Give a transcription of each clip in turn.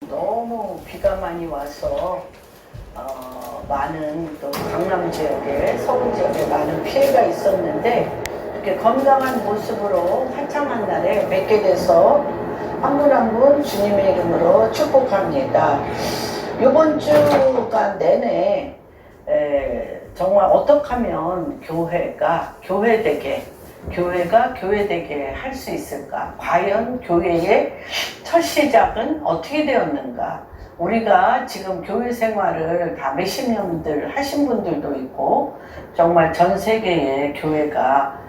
너무 비가 많이 와서 많은 또 강남 지역에, 서울 지역에 많은 피해가 있었는데 이렇게 건강한 모습으로 화창한 날에 뵙게 돼서 한 분 한 분 주님의 이름으로 축복합니다. 이번 주간 내내 정말 어떻게 하면 교회가 교회되게 할 수 있을까? 과연 교회의 첫 시작은 어떻게 되었는가? 우리가 지금 교회 생활을 다 몇십 년들 하신 분들도 있고 정말 전 세계의 교회가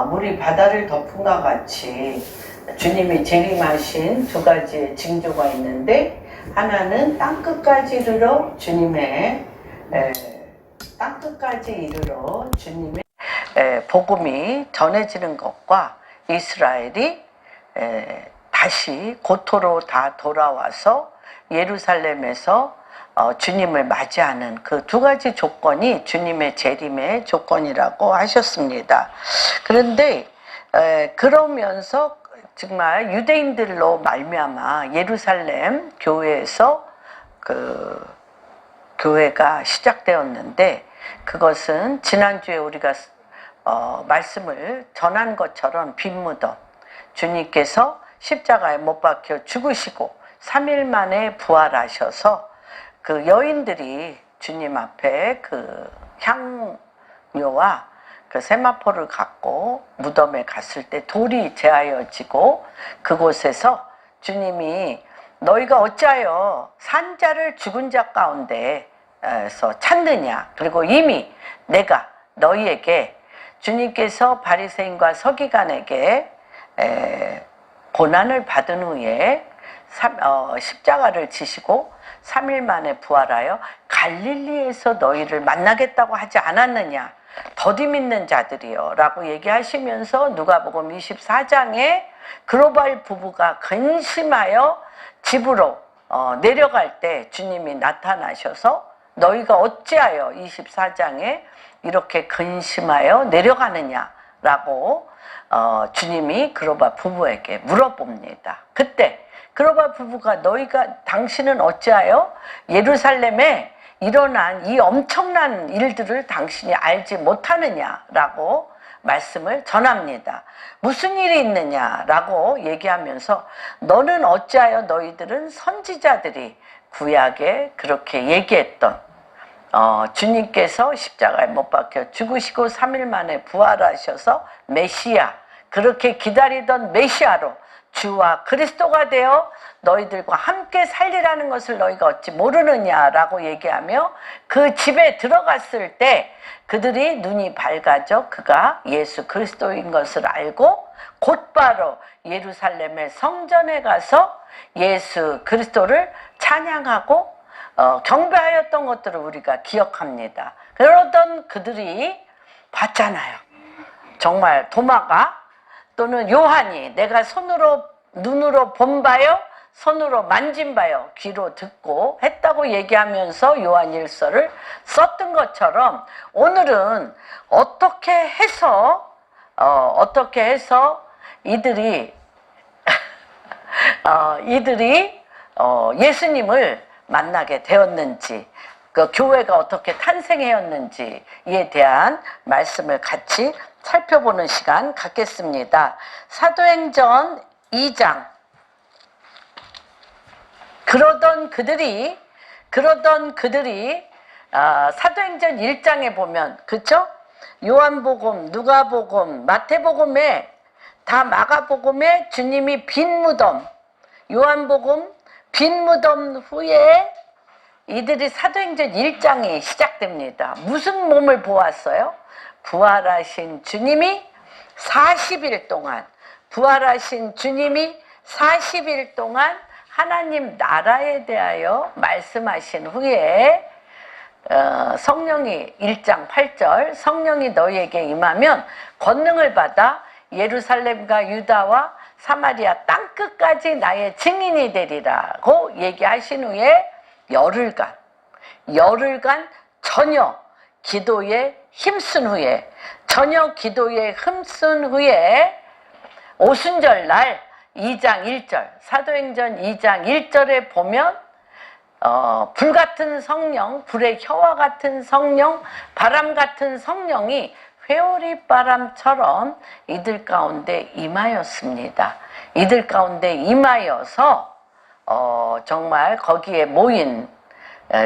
물이 바다를 덮은 것 같이 주님이 재림하신 두 가지의 징조가 있는데, 하나는 땅끝까지 이르러 주님의 복음이 전해지는 것과 이스라엘이 다시 고토로 다 돌아와서 예루살렘에서 주님을 맞이하는 그 두 가지 조건이 주님의 재림의 조건이라고 하셨습니다. 그런데 그러면서 정말 유대인들로 말미암아 예루살렘 교회에서 그 교회가 시작되었는데, 그것은 지난주에 우리가 말씀을 전한 것처럼 빈 무덤, 주님께서 십자가에 못 박혀 죽으시고 3일 만에 부활하셔서 그 여인들이 주님 앞에 그 향료와 그 세마포를 갖고 무덤에 갔을 때 돌이 제하여지고, 그곳에서 주님이 너희가 어찌하여 산 자를 죽은 자 가운데서 찾느냐, 그리고 이미 내가 너희에게, 주님께서 바리새인과 서기관에게 고난을 받은 후에 십자가를 지시고 3일 만에 부활하여 갈릴리에서 너희를 만나겠다고 하지 않았느냐, 더디 믿는 자들이여 라고 얘기하시면서 누가복음 24장에 그로발 부부가 근심하여 집으로 내려갈 때 주님이 나타나셔서 너희가 어찌하여 24장에 이렇게 근심하여 내려가느냐 라고 주님이 그로바 부부에게 물어봅니다. 그때 그로바 부부가 당신은 어찌하여 예루살렘에 일어난 이 엄청난 일들을 당신이 알지 못하느냐라고 말씀을 전합니다. 무슨 일이 있느냐라고 얘기하면서 너는 어찌하여 너희들은 선지자들이 구약에 그렇게 얘기했던 주님께서 십자가에 못 박혀 죽으시고 3일 만에 부활하셔서 메시아, 그렇게 기다리던 메시아로 주와 그리스도가 되어 너희들과 함께 살리라는 것을 너희가 어찌 모르느냐라고 얘기하며 그 집에 들어갔을 때 그들이 눈이 밝아져 그가 예수 그리스도인 것을 알고 곧바로 예루살렘의 성전에 가서 예수 그리스도를 찬양하고 경배하였던 것들을 우리가 기억합니다. 그러던 그들이 봤잖아요. 정말 도마가 또는 요한이 내가 눈으로 본 바요, 손으로 만진 바요, 귀로 듣고 했다고 얘기하면서 요한일서를 썼던 것처럼 오늘은 어떻게 해서 이들이 예수님을 만나게 되었는지, 그 교회가 어떻게 탄생하였는지에 대한 말씀을 같이 살펴보는 시간 갖겠습니다. 사도행전 2장. 그러던 그들이 사도행전 1장에 보면, 그쵸? 요한복음, 누가복음, 마태복음에 다 마가복음에 주님이 빈 무덤, 요한복음 빈 무덤 후에 이들이 사도행전 1장이 시작됩니다. 무슨 몸을 보았어요? 부활하신 주님이 40일 동안 하나님 나라에 대하여 말씀하신 후에 성령이 1장 8절 성령이 너희에게 임하면 권능을 받아 예루살렘과 유다와 사마리아 땅끝까지 나의 증인이 되리라고 얘기하신 후에 열흘간 전혀 기도에 힘쓴 후에 오순절 날 2장 1절 사도행전 2장 1절에 보면 불같은 성령, 불의 혀와 같은 성령, 바람 같은 성령이 회오리바람처럼 이들 가운데 임하였습니다. 이들 가운데 임하여서 정말 거기에 모인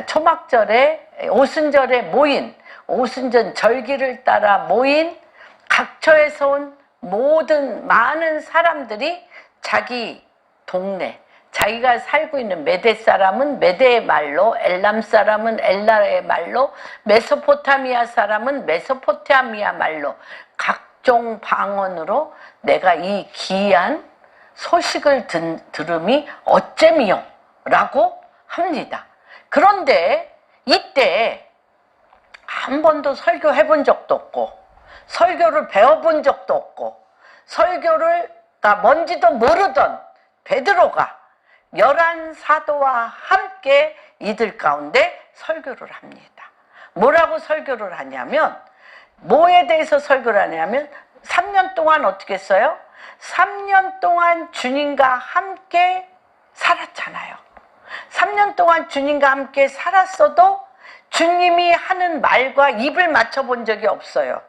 초막절에 오순절에 모인 오순절 절기를 따라 모인 각처에서 온 모든 많은 사람들이 자기 동네, 자기가 살고 있는 메대 사람은 메대의 말로, 엘람 사람은 엘라의 말로, 메소포타미아 사람은 메소포타미아 말로 각종 방언으로 내가 이 기이한 소식을 들음이 어째미요? 라고 합니다. 그런데 이때 한 번도 설교해 본 적도 없고 설교를 배워본 적도 없고 설교를 뭔지도 모르던 베드로가 11사도와 함께 이들 가운데 설교를 합니다. 뭐라고 설교를 하냐면 뭐에 대해서 설교를 하냐면 3년 동안 어떻게 했어요? 3년 동안 주님과 함께 살았잖아요. 3년 동안 주님과 함께 살았어도 주님이 하는 말과 입을 맞춰본 적이 없어요.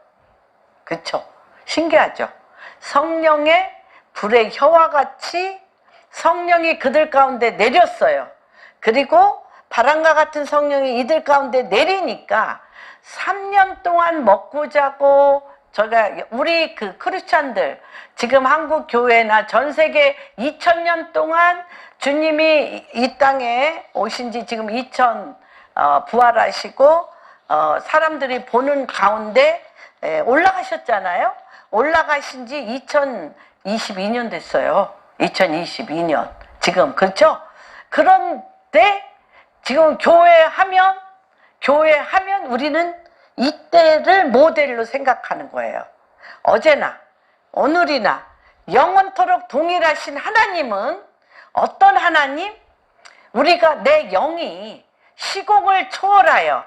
그쵸? 신기하죠? 성령의 불의 혀와 같이 성령이 그들 가운데 내렸어요. 그리고 바람과 같은 성령이 이들 가운데 내리니까 3년 동안 먹고 자고 우리 크리스찬들 지금 한국 교회나 전 세계 2000년 동안 주님이 이 땅에 오신 지 지금 부활하시고 사람들이 보는 가운데 올라가셨잖아요. 올라가신 지 2022년 됐어요. 2022년 지금 그렇죠? 그런데 지금 교회하면 우리는 이때를 모델로 생각하는 거예요. 어제나 오늘이나 영원토록 동일하신 하나님은 어떤 하나님? 우리가 내 영이 시공을 초월하여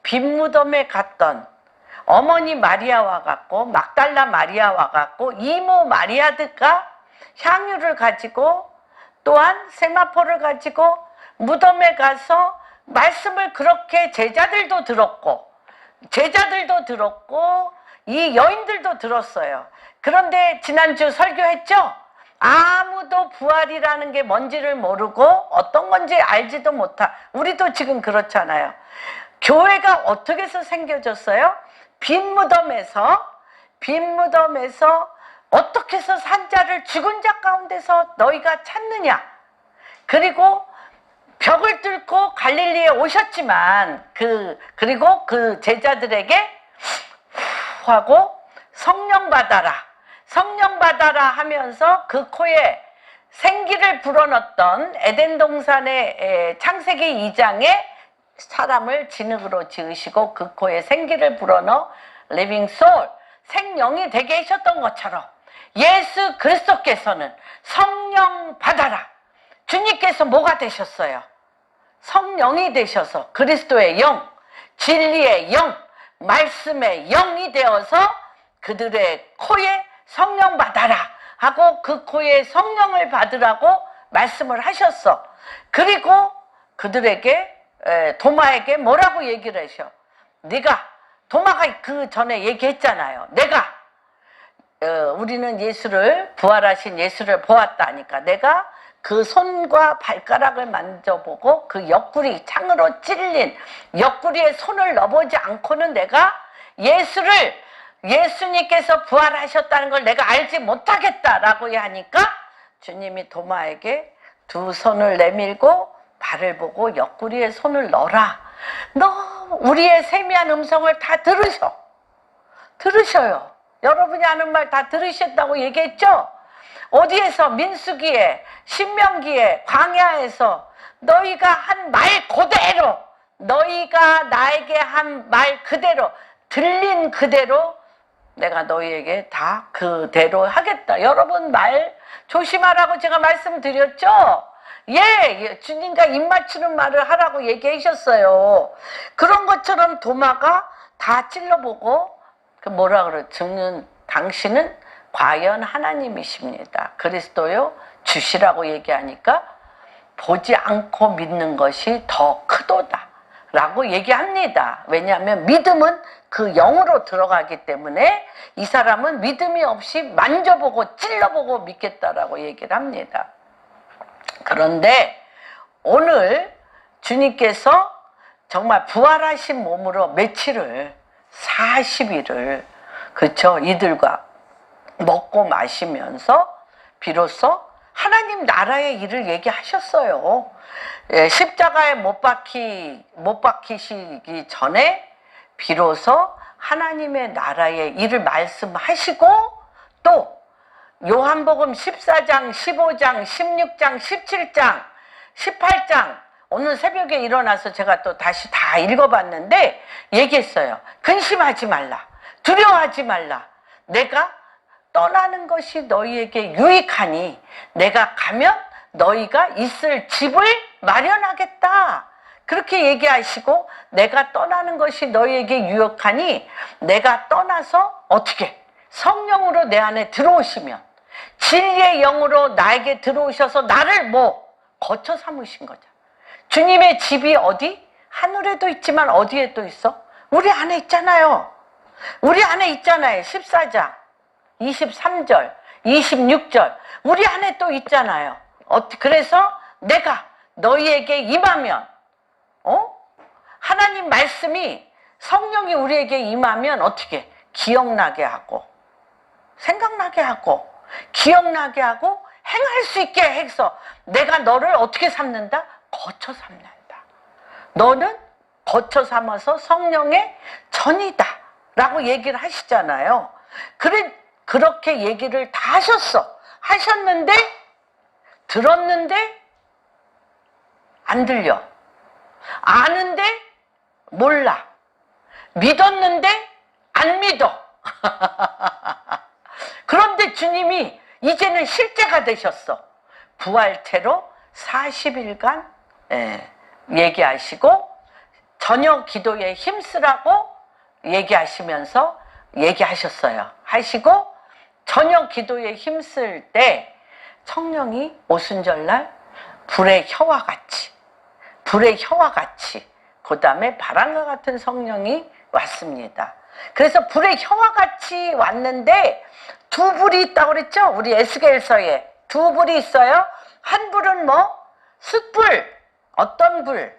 빈무덤에 갔던 어머니 마리아와 같고 막달라 마리아와 같고 이모 마리아드가 향유를 가지고 또한 세마포를 가지고 무덤에 가서 말씀을 그렇게 제자들도 들었고 이 여인들도 들었어요. 그런데 지난주 설교했죠? 아무도 부활이라는 게 뭔지를 모르고 어떤 건지 알지도 못하. 우리도 지금 그렇잖아요. 교회가 어떻게 해서 생겨졌어요? 빈 무덤에서 어떻게 해서 산자를 죽은 자 가운데서 너희가 찾느냐? 그리고 벽을 뚫고 갈릴리에 오셨지만 그리고 그 제자들에게 하고 성령 받아라 하면서 그 코에 생기를 불어넣었던 에덴 동산의 창세기 2장에 사람을 진흙으로 지으시고 그 코에 생기를 불어넣어 리빙 소울 생명이 되게 하셨던 것처럼 예수 그리스도께서는 성령 받아라. 주님께서 뭐가 되셨어요? 성령이 되셔서 그리스도의 영, 진리의 영, 말씀의 영이 되어서 그들의 코에 성령 받아라 하고 그 코에 성령을 받으라고 말씀을 하셨어. 그리고 그들에게 도마에게 뭐라고 얘기를 하셔? 도마가 그 전에 얘기했잖아요. 우리는 부활하신 예수를 보았다니까 내가 그 손과 발가락을 만져보고 그 옆구리 창으로 찔린 옆구리에 손을 넣어보지 않고는 내가 예수님께서 부활하셨다는 걸 내가 알지 못하겠다라고 하니까 주님이 도마에게 두 손을 내밀고 발을 보고 옆구리에 손을 넣어라. 너 우리의 세미한 음성을 다 들으셔요. 여러분이 하는 말 다 들으셨다고 얘기했죠? 어디에서? 민수기에, 신명기에, 광야에서 너희가 한 말 그대로, 너희가 나에게 한 말 그대로, 들린 그대로 내가 너희에게 다 그대로 하겠다. 여러분 말 조심하라고 제가 말씀드렸죠? 주님과 입 맞추는 말을 하라고 얘기하셨어요. 그런 것처럼 도마가 다 찔러보고 뭐라 그러죠? 당신은 과연 하나님이십니다. 그리스도요 주시라고 얘기하니까 보지 않고 믿는 것이 더 크도다 라고 얘기합니다. 왜냐하면 믿음은 그 영으로 들어가기 때문에 이 사람은 믿음이 없이 만져보고 찔러보고 믿겠다라고 얘기를 합니다. 그런데 오늘 주님께서 정말 부활하신 몸으로 며칠을 40일을 그쵸 이들과 먹고 마시면서 비로소 하나님 나라의 일을 얘기하셨어요. 십자가에 못 박히시기 전에 비로소 하나님의 나라의 일을 말씀하시고 또 요한복음 14장, 15장, 16장, 17장, 18장 오늘 새벽에 일어나서 제가 또 다시 다 읽어봤는데 얘기했어요. 근심하지 말라. 두려워하지 말라. 내가 떠나는 것이 너희에게 유익하니 내가 가면 너희가 있을 집을 마련하겠다. 그렇게 얘기하시고 내가 떠나는 것이 너희에게 유익하니 내가 떠나서 어떻게 성령으로 내 안에 들어오시면 진리의 영으로 나에게 들어오셔서 나를 뭐 거처 삼으신 거죠. 주님의 집이 어디? 하늘에도 있지만 어디에 또 있어? 우리 안에 있잖아요. 우리 안에 있잖아요. 14장 23절 26절 우리 안에 또 있잖아요. 그래서 내가 너희에게 임하면 하나님 말씀이 성령이 우리에게 임하면 어떻게 기억나게 하고 생각나게 하고 기억나게 하고 행할 수 있게 해서 내가 너를 어떻게 삼는다? 거처 삼는다. 너는 거처 삼아서 성령의 전이다 라고 얘기를 하시잖아요. 그렇게 얘기를 다 하셨는데 들었는데 안 들려. 아는데 몰라. 믿었는데 안 믿어. 그런데 주님이 이제는 실제가 되셨어. 부활체로 40일간 얘기하시고 저녁 기도에 힘쓰라고 얘기하시면서 얘기하셨어요. 하시고 저녁 기도에 힘쓸 때 성령이 오순절날 불의 혀와 같이 그 다음에 바람과 같은 성령이 왔습니다. 그래서 불의 혀와 같이 왔는데 두 불이 있다고 그랬죠? 우리 에스겔서에 두 불이 있어요. 한 불은 뭐? 숯불. 어떤 불?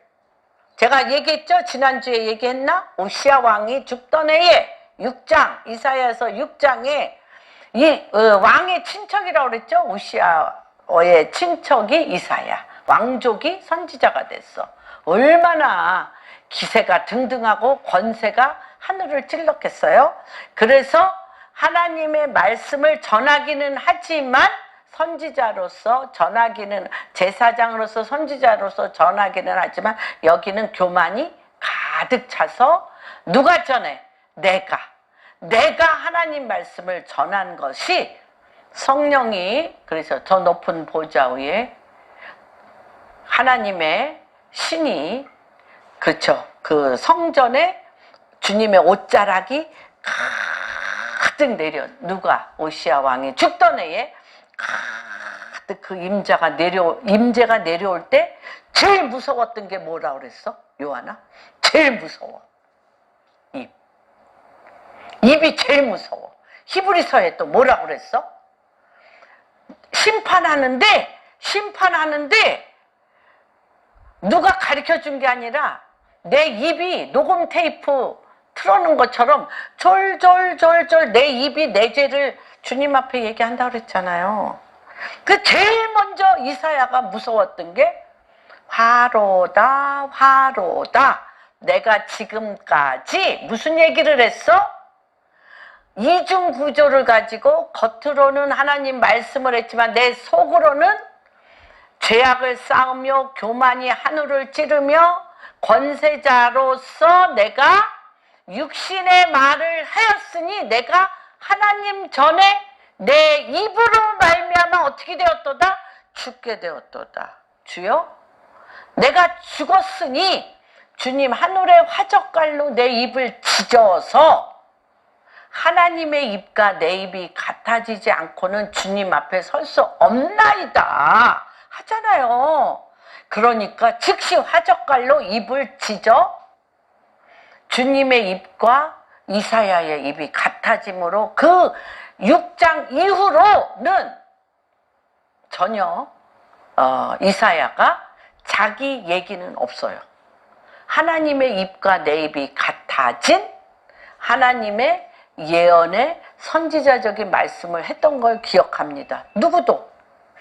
제가 얘기했죠? 지난주에 얘기했나? 오시아 왕이 죽던 해에 6장 이사야서 6장에 이 왕의 친척이라고 그랬죠? 오시아의 친척이 이사야. 왕족이 선지자가 됐어. 얼마나 기세가 등등하고 권세가 하늘을 찔렀겠어요? 그래서 하나님의 말씀을 전하기는 하지만 선지자로서 전하기는 제사장으로서 선지자로서 전하기는 하지만 여기는 교만이 가득 차서 누가 전해? 내가 하나님 말씀을 전한 것이 성령이 그래서 더 높은 보좌 위에 하나님의 신이 그렇죠. 그 성전에 주님의 옷자락이 가득 누가 오시아 왕이 죽던 해에 가득 그 임재가 내려올 때 제일 무서웠던 게 뭐라 그랬어? 요한아? 제일 무서워. 입이 제일 무서워. 히브리서에 또 뭐라 그랬어? 심판하는데 누가 가르쳐 준 게 아니라 내 입이 녹음 테이프 틀어놓은 것처럼 졸졸졸졸 내 입이 내 죄를 주님 앞에 얘기한다고 그랬잖아요. 그 제일 먼저 이사야가 무서웠던 게 화로다. 내가 지금까지 무슨 얘기를 했어? 이중 구조를 가지고 겉으로는 하나님 말씀을 했지만 내 속으로는 죄악을 쌓으며 교만이 하늘을 찌르며 권세자로서 내가 육신의 말을 하였으니 내가 하나님 전에 내 입으로 말미암아 어떻게 되었도다? 죽게 되었도다. 주여, 내가 죽었으니 주님 하늘의 화젓갈로 내 입을 찢어서 하나님의 입과 내 입이 같아지지 않고는 주님 앞에 설 수 없나이다 하잖아요. 그러니까 즉시 화젓갈로 입을 찢어 주님의 입과 이사야의 입이 같아짐으로 그 6장 이후로는 전혀 이사야가 자기 얘기는 없어요. 하나님의 입과 내 입이 같아진 하나님의 예언의 선지자적인 말씀을 했던 걸 기억합니다. 누구도,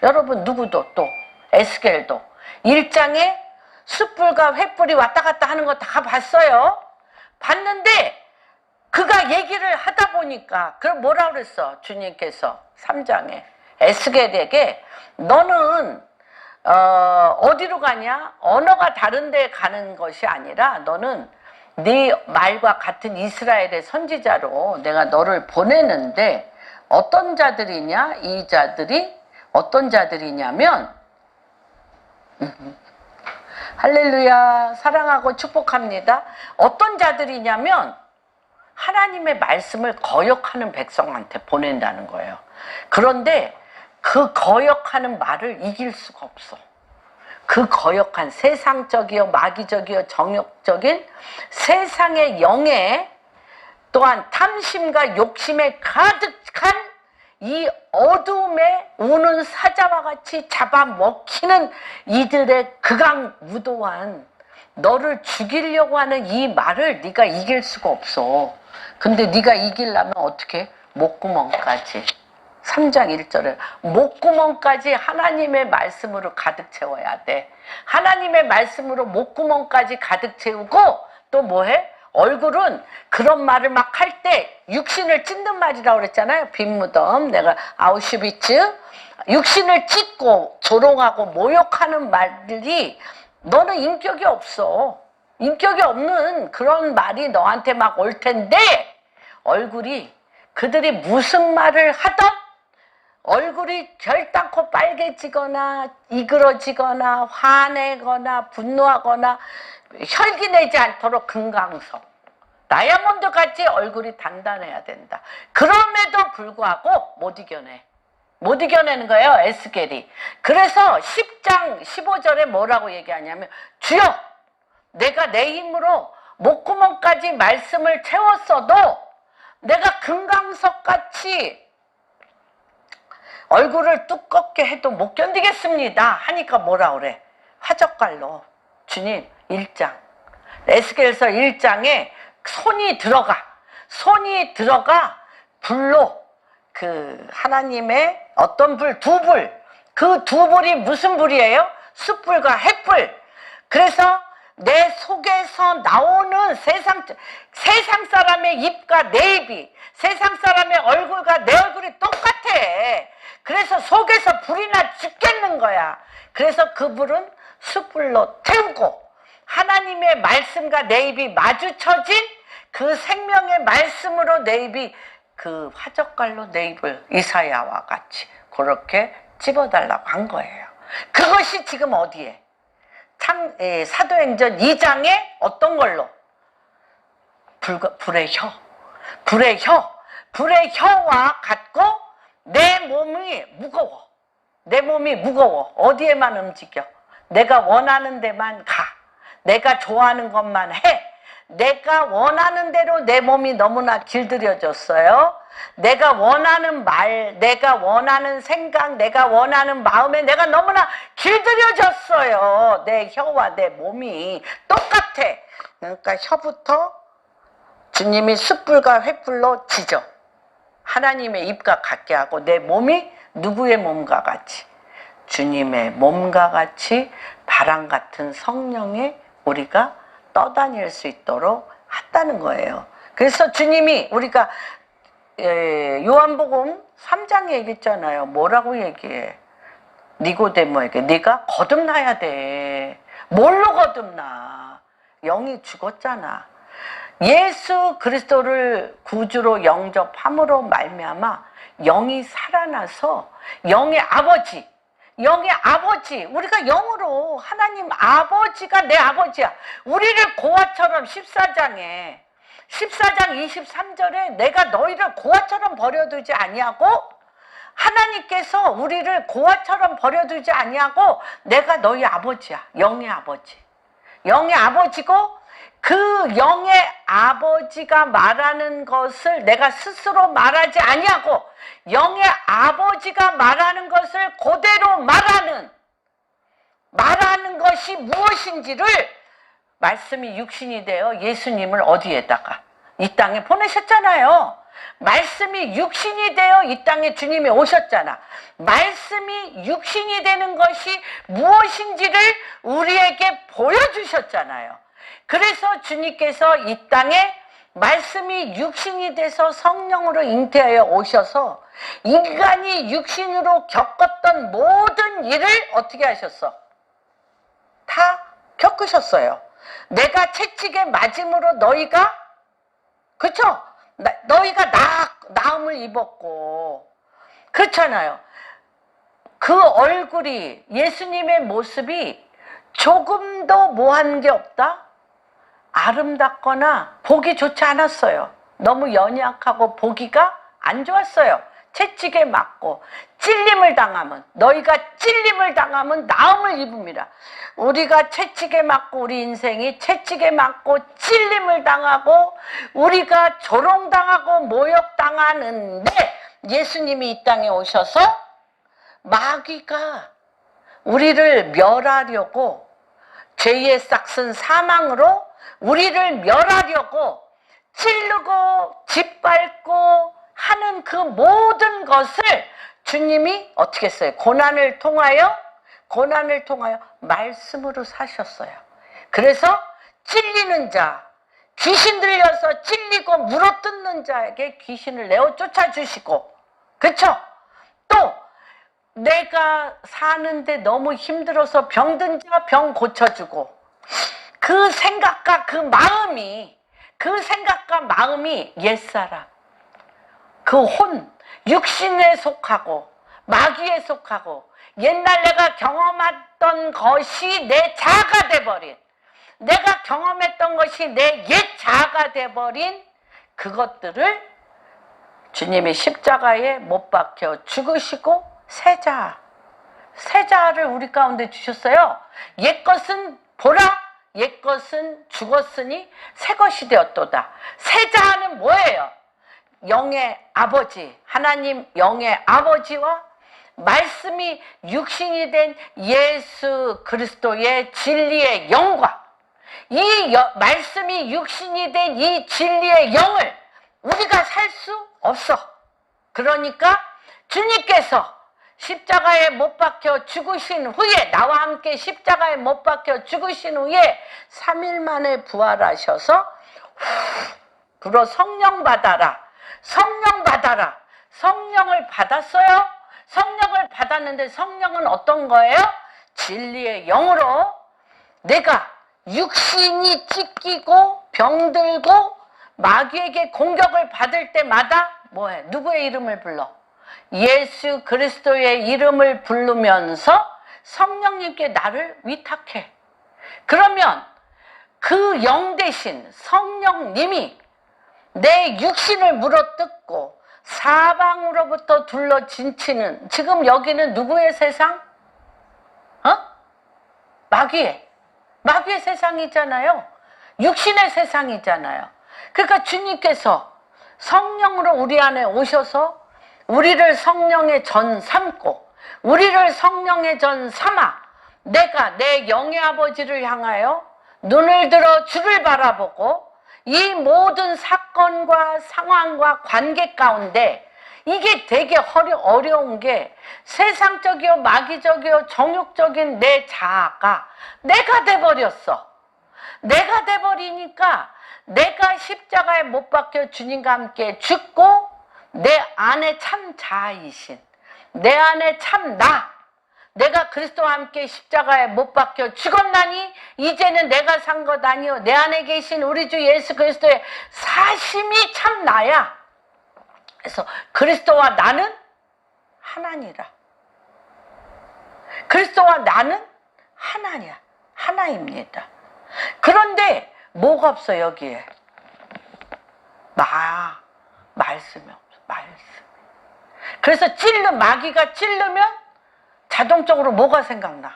여러분 누구도, 또 에스겔도 1장에 숯불과 횃불이 왔다 갔다 하는 거 다 봤어요. 봤는데 그가 얘기를 하다 보니까 그럼 뭐라 그랬어? 주님께서 3장에 에스겔에게 너는 어디로 가냐? 언어가 다른 데 가는 것이 아니라 너는 네 말과 같은 이스라엘의 선지자로 내가 너를 보내는데 어떤 자들이냐? 이 자들이 어떤 자들이냐면 할렐루야, 사랑하고 축복합니다. 어떤 자들이냐면 하나님의 말씀을 거역하는 백성한테 보낸다는 거예요. 그런데 그 거역하는 말을 이길 수가 없어. 그 거역한 세상적이요 마귀적이요 정욕적인 세상의 영에 또한 탐심과 욕심에 가득한 이 어둠에 우는 사자와 같이 잡아먹히는 이들의 극악무도한 너를 죽이려고 하는 이 말을 네가 이길 수가 없어. 근데 네가 이기려면 어떻게? 목구멍까지. 3장 1절에 목구멍까지 하나님의 말씀으로 가득 채워야 돼. 하나님의 말씀으로 목구멍까지 가득 채우고 또 뭐해? 얼굴은 그런 말을 막 할 때 육신을 찢는 말이라고 그랬잖아요. 빈무덤, 내가 아우슈비츠. 육신을 찢고 조롱하고 모욕하는 말들이 너는 인격이 없어. 인격이 없는 그런 말이 너한테 막 올 텐데 얼굴이 그들이 무슨 말을 하던 얼굴이 결단코 빨개지거나 이그러지거나 화내거나 분노하거나 혈기 내지 않도록 금강석 다이아몬드 같이 얼굴이 단단해야 된다. 그럼에도 불구하고 못 이겨내. 못 이겨내는 거예요, 에스겔이. 그래서 10장 15절에 뭐라고 얘기하냐면 주여 내가 내 힘으로 목구멍까지 말씀을 채웠어도 내가 금강석같이 얼굴을 두껍게 해도 못 견디겠습니다 하니까 뭐라 그래? 화젓갈로 주님 1장 에스겔서 1장에 손이 들어가 불로 그 하나님의 어떤 불, 두 불, 그 두 불이 무슨 불이에요? 숯불과 횃불. 그래서 내 속에서 나오는 세상 사람의 입과 내 입이 세상 사람의 얼굴과 내 얼굴이 똑같아. 그래서 속에서 불이 나 죽겠는 거야. 그래서 그 불은 숯불로 태우고 하나님의 말씀과 내 입이 마주쳐진 그 생명의 말씀으로 내 입이 그 화젓갈로 내 입을 이사야와 같이 그렇게 찝어달라고 한 거예요. 그것이 지금 어디에? 사도행전 2장에 어떤 걸로? 불의 혀. 불의 혀와 같고 내 몸이 무거워. 내 몸이 무거워. 어디에만 움직여? 내가 원하는 데만 가. 내가 좋아하는 것만 해. 내가 원하는 대로 내 몸이 너무나 길들여졌어요. 내가 원하는 말, 내가 원하는 생각, 내가 원하는 마음에 내가 너무나 길들여졌어요. 내 혀와 내 몸이 똑같아. 그러니까 혀부터 주님이 숯불과 횃불로 찢어. 하나님의 입과 같게 하고 내 몸이 누구의 몸과 같이? 주님의 몸과 같이 바람 같은 성령에 우리가 떠다닐 수 있도록 했다는 거예요. 그래서 주님이 우리가 요한복음 3장에 얘기했잖아요. 뭐라고 얘기해? 니고데모에게 네가 거듭나야 돼. 뭘로 거듭나? 영이 죽었잖아. 예수 그리스도를 구주로 영접함으로 말미암아 영이 살아나서 영의 아버지, 우리가 영으로 하나님 아버지가 내 아버지야. 우리를 고아처럼 14장 23절에 내가 너희를 고아처럼 버려두지 아니하고 하나님께서 우리를 고아처럼 버려두지 아니하고 내가 너희 아버지야. 영의 아버지. 영의 아버지고 그 영의 아버지가 말하는 것을 내가 스스로 말하지 아니하고 영의 아버지가 말하는 것을 그대로 말하는 것이 무엇인지를 말씀이 육신이 되어 예수님을 어디에다가 이 땅에 보내셨잖아요. 말씀이 육신이 되어 이 땅에 주님이 오셨잖아. 말씀이 육신이 되는 것이 무엇인지를 우리에게 보여주셨잖아요. 그래서 주님께서 이 땅에 말씀이 육신이 돼서 성령으로 잉태하여 오셔서 인간이 육신으로 겪었던 모든 일을 어떻게 하셨어? 다 겪으셨어요. 내가 채찍에 맞음으로 너희가, 그쵸? 너희가 나음을 입었고, 그렇잖아요. 그 얼굴이, 예수님의 모습이 조금도 뭐한 게 없다? 아름답거나 보기 좋지 않았어요. 너무 연약하고 보기가 안 좋았어요. 채찍에 맞고 찔림을 당하면, 너희가 찔림을 당하면 나음을 입음이라. 우리가 채찍에 맞고, 우리 인생이 채찍에 맞고 찔림을 당하고 우리가 조롱당하고 모욕당하는데 예수님이 이 땅에 오셔서 마귀가 우리를 멸하려고, 죄의 싹슨 사망으로 우리를 멸하려고 찌르고 짓밟고 하는 그 모든 것을 주님이 어떻게 했어요? 고난을 통하여 말씀으로 사셨어요. 그래서 찔리는 자, 귀신 들려서 찔리고 물어뜯는 자에게 귀신을 내어 쫓아주시고, 그쵸? 또 내가 사는데 너무 힘들어서 병든 자 병 고쳐주고, 그 생각과 그 마음이 옛사람, 그 육신에 속하고 마귀에 속하고 옛날 내가 경험했던 것이 내 자아가 돼버린, 내가 경험했던 것이 내 옛 자아가 돼버린 그것들을 주님이 십자가에 못 박혀 죽으시고 새 자아를 우리 가운데 주셨어요. 옛것은 보라, 옛것은 죽었으니 새 것이 되었도다. 새 자아는 뭐예요? 영의 아버지, 하나님 영의 아버지와 말씀이 육신이 된 예수 그리스도의 진리의 영과 이 말씀이 육신이 된 이 진리의 영을 우리가 살 수 없어. 그러니까 주님께서 십자가에 못 박혀 죽으신 후에, 나와 함께 십자가에 못 박혀 죽으신 후에 3일 만에 부활하셔서 불어 성령 받아라. 성령을 받았어요. 성령을 받았는데 성령은 어떤 거예요? 진리의 영으로 내가 육신이 찢기고 병들고 마귀에게 공격을 받을 때마다 뭐해? 누구의 이름을 불러? 예수 그리스도의 이름을 부르면서 성령님께 나를 위탁해. 그러면 그 영 대신 성령님이 내 육신을 물어뜯고 사방으로부터 둘러진치는, 지금 여기는 누구의 세상? 마귀의 세상이잖아요. 육신의 세상이잖아요. 그러니까 주님께서 성령으로 우리 안에 오셔서 우리를 성령의 전 삼고, 우리를 성령의 전 삼아 내가 내 영의 아버지를 향하여 눈을 들어 주를 바라보고 이 모든 사건과 상황과 관계 가운데 이게 되게 어려운 게 세상적이요 마귀적이요 정욕적인 내 자아가 내가 돼버렸어. 내가 돼버리니까 내가 십자가에 못 박혀 주님과 함께 죽고 내 안에 참 자아이신, 내 안에 참 내가 그리스도와 함께 십자가에 못 박혀 죽었나니 이제는 내가 산 것 아니요 내 안에 계신 우리 주 예수 그리스도의 사심이 참 나야. 그래서 그리스도와 나는 하나니라. 그리스도와 나는 하나입니다. 그런데 뭐가 없어 여기에? 말씀이 없어. 말씀. 그래서 마귀가 찌르면 자동적으로 뭐가 생각나?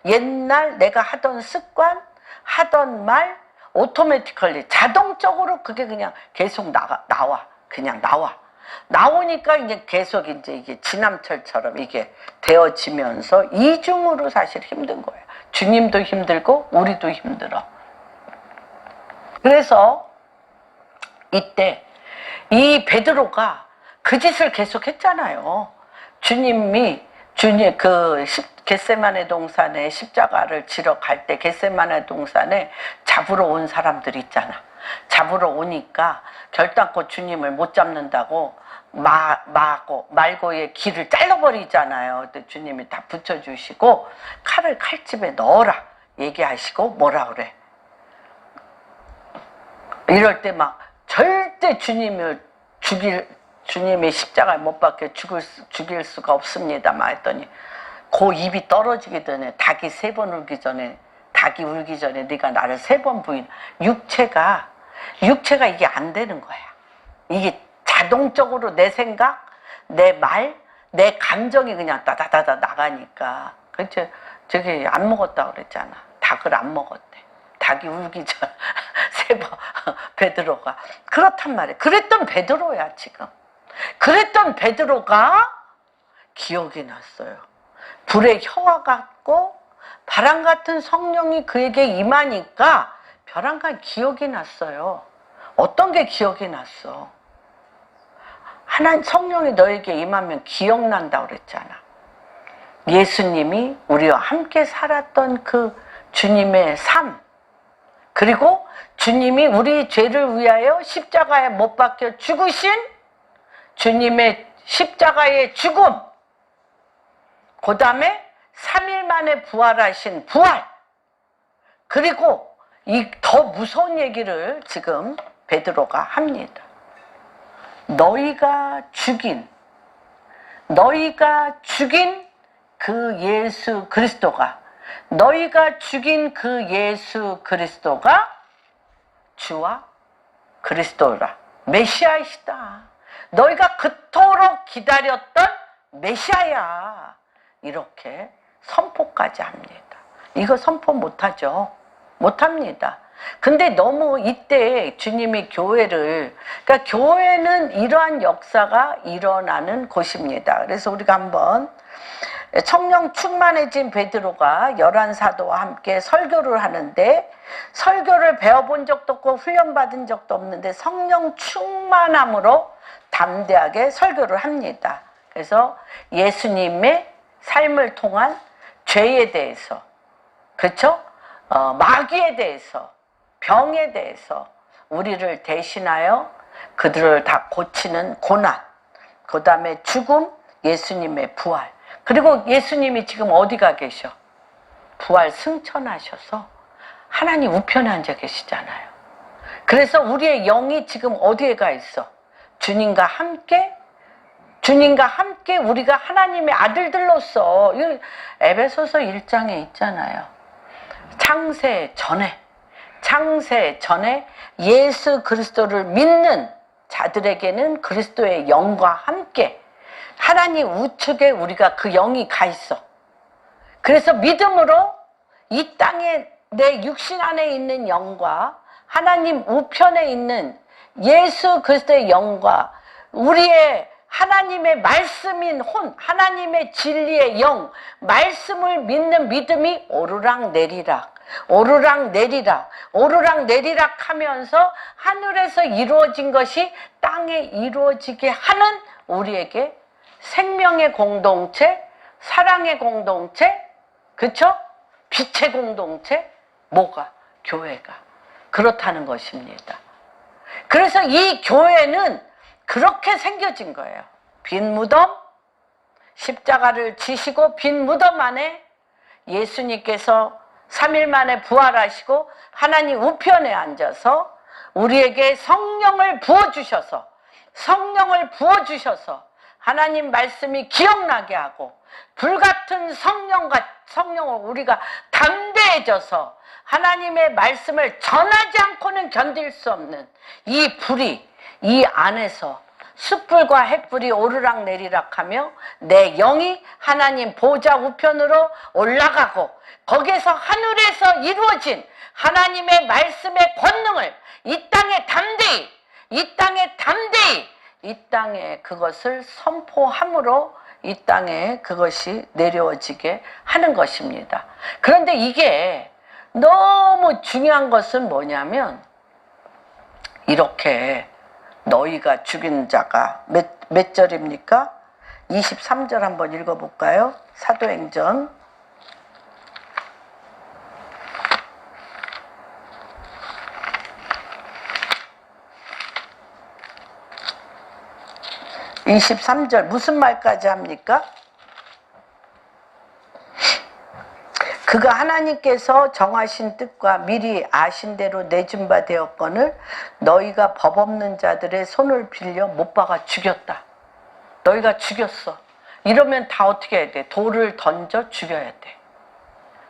옛날 내가 하던 습관, 하던 말, 오토매티컬리 자동적으로 그게 그냥 계속 나와. 그냥 나와. 나오니까 이제 계속 이제 이게 지남철처럼 이게 되어지면서 이중으로 사실 힘든 거예요. 주님도 힘들고 우리도 힘들어. 그래서 이때 이 베드로가 그 짓을 계속 했잖아요. 주님 그 겟세마네 동산에 십자가를 지러 갈 때 겟세마네 동산에 잡으러 온 사람들이 있잖아. 잡으러 오니까 결단코 주님을 못 잡는다고 말고의 길을 잘라버리잖아요. 그때 주님이 다 붙여주시고 칼을 칼집에 넣어라 얘기하시고 뭐라 그래. 이럴 때 막 절대 주님이 십자가에 못 박혀 죽일 수가 없습니다. 막 했더니 그 입이 떨어지기 전에 닭이 3번 울기 전에 네가 나를 3번 부인. 육체가 이게 안 되는 거야. 이게 자동적으로 내 생각, 내 말, 내 감정이 그냥 따다다다 나가니까. 그치? 저기 안 먹었다고 그랬잖아. 닭을 안 먹었대. 닭이 울기 전 3번 베드로가 그렇단 말이야. 그랬던 베드로야 지금. 그랬던 베드로가 기억이 났어요. 불의 혀와 같고 바람 같은 성령이 그에게 임하니까 벼랑간 기억이 났어요. 어떤 게 기억이 났어? 하나님 성령이 너에게 임하면 기억난다고 그랬잖아. 예수님이 우리와 함께 살았던 그 주님의 삶, 그리고 주님이 우리 죄를 위하여 십자가에 못 박혀 죽으신 주님의 십자가의 죽음, 그 다음에 3일 만에 부활하신 부활, 그리고 이 더 무서운 얘기를 지금 베드로가 합니다. 너희가 죽인 그 예수 그리스도가 주와 그리스도라, 메시아이시다. 너희가 그토록 기다렸던 메시아야. 이렇게 선포까지 합니다. 이거 선포 못하죠. 못합니다. 근데 너무 이때 주님이 그러니까 교회는 이러한 역사가 일어나는 곳입니다. 그래서 우리가 한번 성령 충만해진 베드로가 11사도와 함께 설교를 하는데, 설교를 배워본 적도 없고 훈련받은 적도 없는데 성령 충만함으로 담대하게 설교를 합니다. 그래서 예수님의 삶을 통한 죄에 대해서, 그렇죠? 마귀에 대해서, 병에 대해서 우리를 대신하여 그들을 다 고치는 고난, 그 다음에 죽음, 예수님의 부활, 그리고 예수님이 지금 어디가 계셔? 부활 승천하셔서 하나님 우편에 앉아 계시잖아요. 그래서 우리의 영이 지금 어디에 가 있어? 주님과 함께 우리가 하나님의 아들들로서, 에베소서 1장에 있잖아요. 창세 전에 예수 그리스도를 믿는 자들에게는 그리스도의 영과 함께 하나님 우측에 우리가 그 영이 가 있어. 그래서 믿음으로 이 땅에 내 육신 안에 있는 영과 하나님 우편에 있는 예수 그리스도의 영과 우리의 하나님의 말씀인 하나님의 진리의 영, 말씀을 믿는 믿음이 오르락내리락 하면서 하늘에서 이루어진 것이 땅에 이루어지게 하는 우리에게 생명의 공동체, 사랑의 공동체, 그쵸? 빛의 공동체, 교회가 그렇다는 것입니다. 그래서 이 교회는 그렇게 생겨진 거예요. 빈 무덤, 십자가를 지시고 빈 무덤 안에 예수님께서 3일 만에 부활하시고 하나님 우편에 앉아서 우리에게 성령을 부어주셔서 하나님 말씀이 기억나게 하고 불같은 성령을 우리가 담대해져서 하나님의 말씀을 전하지 않고는 견딜 수 없는 이 불이 이 안에서 숯불과 햇불이 오르락 내리락 하며 내 영이 하나님 보좌 우편으로 올라가고 거기에서 하늘에서 이루어진 하나님의 말씀의 권능을 이 땅에 담대히 이 땅에 그것을 선포함으로 이 땅에 그것이 내려지게 하는 것입니다. 그런데 이게 너무 중요한 것은 뭐냐면 이렇게 너희가 죽인 자가 몇 절입니까? 23절 한번 읽어볼까요? 사도행전 23절 무슨 말까지 합니까? 그가 하나님께서 정하신 뜻과 미리 아신 대로 내준 바 되었거늘 너희가 법 없는 자들의 손을 빌려 못 박아 죽였다. 너희가 죽였어. 이러면 다 어떻게 해야 돼? 돌을 던져 죽여야 돼.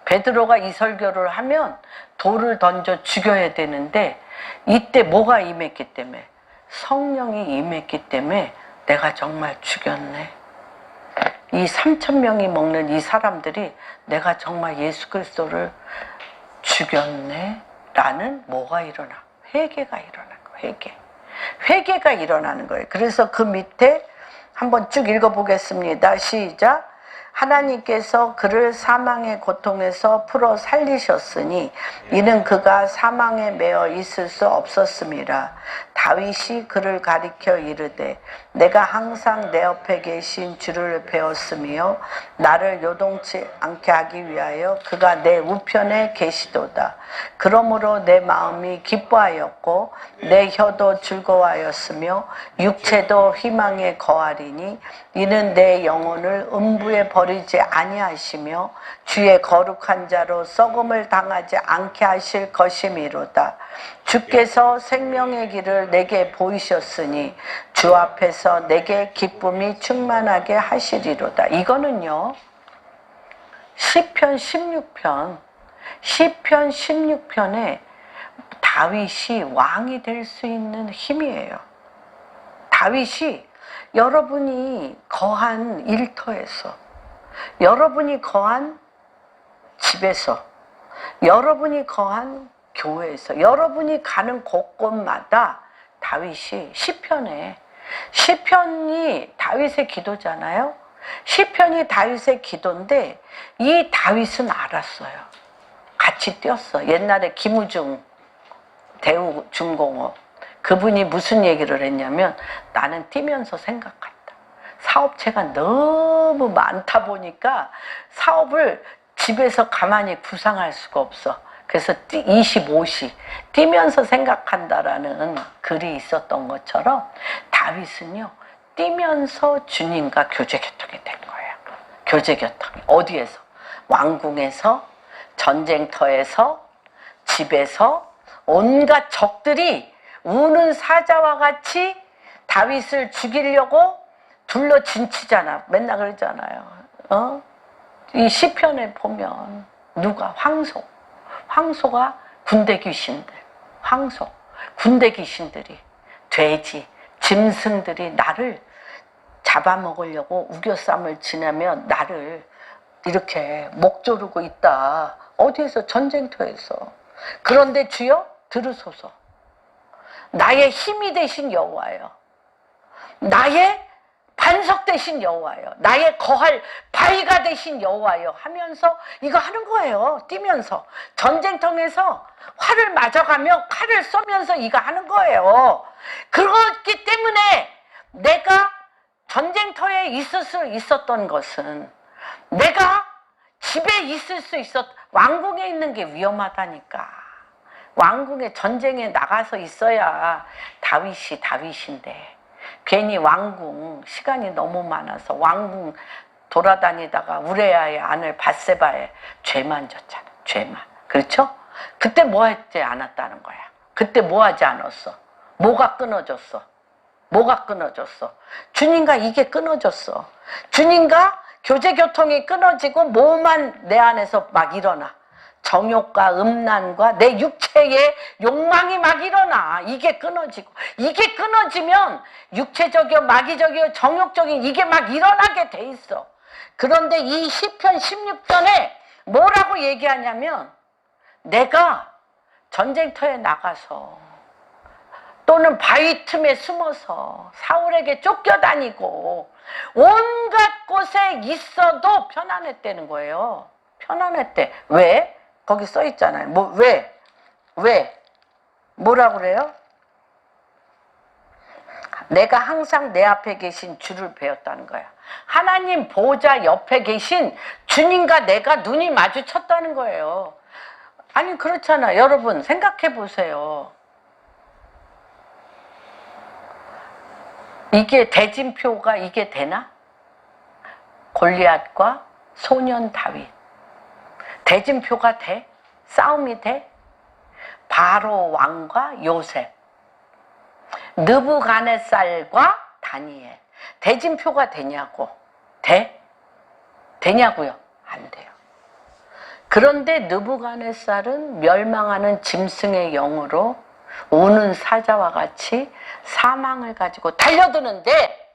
베드로가 이 설교를 하면 돌을 던져 죽여야 되는데 이때 뭐가 임했기 때문에? 성령이 임했기 때문에 내가 정말 죽였네. 이 3,000명이 먹는 이 사람들이 내가 정말 예수 그리스도를 죽였네 라는 뭐가 일어나? 회개가 일어난 거예요. 회개가 일어나는 거예요. 그래서 그 밑에 한번 쭉 읽어보겠습니다. 시작. 하나님께서 그를 사망의 고통에서 풀어 살리셨으니 이는 그가 사망에 매어 있을 수 없었음이라. 다윗이 그를 가리켜 이르되 내가 항상 내 옆에 계신 주를 배웠으며 나를 요동치 않게 하기 위하여 그가 내 우편에 계시도다. 그러므로 내 마음이 기뻐하였고 내 혀도 즐거워하였으며 육체도 희망에 거하리니 이는 내 영혼을 음부에 버리지 아니하시며 주의 거룩한 자로 썩음을 당하지 않게 하실 것이미로다. 주께서 생명의 길을 내게 보이셨으니 주 앞에서 내게 기쁨이 충만하게 하시리로다. 이거는요 시편 16편에 다윗이 왕이 될 수 있는 힘이에요. 다윗이 여러분이 거한 일터에서, 여러분이 거한 집에서, 여러분이 거한 교회에서, 여러분이 가는 곳곳마다 다윗이 시편이 다윗의 기도잖아요. 시편이 다윗의 기도인데 이 다윗은 알았어요. 같이 뛰었어. 옛날에 김우중 대우중공업 그분이 무슨 얘기를 했냐면 나는 뛰면서 생각한다. 사업체가 너무 많다 보니까 사업을 집에서 가만히 구상할 수가 없어. 그래서 25시 뛰면서 생각한다라는 글이 있었던 것처럼 다윗은요 뛰면서 주님과 교제교통이 된 거예요. 교제교통이 어디에서? 왕궁에서, 전쟁터에서, 집에서 온갖 적들이 우는 사자와 같이 다윗을 죽이려고 둘러 진치잖아. 맨날 그러잖아요. 이 시편에 보면 누가? 황소가 군대 귀신들, 군대 귀신들이, 돼지, 짐승들이 나를 잡아먹으려고 우겨쌈을 지내면 나를 이렇게 목 조르고 있다. 어디에서? 전쟁터에서. 그런데 주여 들으소서. 나의 힘이 되신 여호와여, 나의 반석 되신 여호와여, 나의 거할 바위가 되신 여호와여 하면서 이거 하는 거예요. 뛰면서 전쟁터에서 활을 맞아가며 칼을 쏘면서 이거 하는 거예요. 그렇기 때문에 내가 전쟁터에 있을 수 있었던 것은, 내가 집에 있을 수 왕궁에 있는 게 위험하다니까. 왕궁에 전쟁에 나가서 있어야 다윗인데 괜히 왕궁 시간이 너무 많아서 왕궁 돌아다니다가 우레아의 아들 밧세바에 죄만 졌잖아. 죄만. 그렇죠? 그때 뭐 하지 않았다는 거야. 그때 뭐 하지 않았어? 뭐가 끊어졌어? 주님과 이게 끊어졌어. 주님과 교제교통이 끊어지고 뭐만 내 안에서 막 일어나. 정욕과 음란과 내 육체의 욕망이 막 일어나. 이게 끊어지고, 이게 끊어지면 육체적이요 마귀적이요 정욕적인 이게 막 일어나게 돼 있어. 그런데 이 시편 16편에 뭐라고 얘기하냐면, 내가 전쟁터에 나가서 또는 바위 틈에 숨어서 사울에게 쫓겨다니고 온갖 곳에 있어도 편안했다는 거예요. 편안했대. 왜? 거기 써 있잖아요. 뭐 왜? 왜? 뭐라고 그래요? 내가 항상 내 앞에 계신 주를 배웠다는 거야. 하나님 보호자 옆에 계신 주님과 내가 눈이 마주쳤다는 거예요. 아니 그렇잖아. 여러분 생각해 보세요. 이게 대진표가 이게 되나? 골리앗과 소년 다윗. 대진표가 돼? 싸움이 돼? 바로 왕과 요셉. 느부갓네살과 다니엘. 대진표가 되냐고. 돼? 되냐고요? 안 돼요. 그런데 느부갓네살은 멸망하는 짐승의 영으로 우는 사자와 같이 사망을 가지고 달려드는데,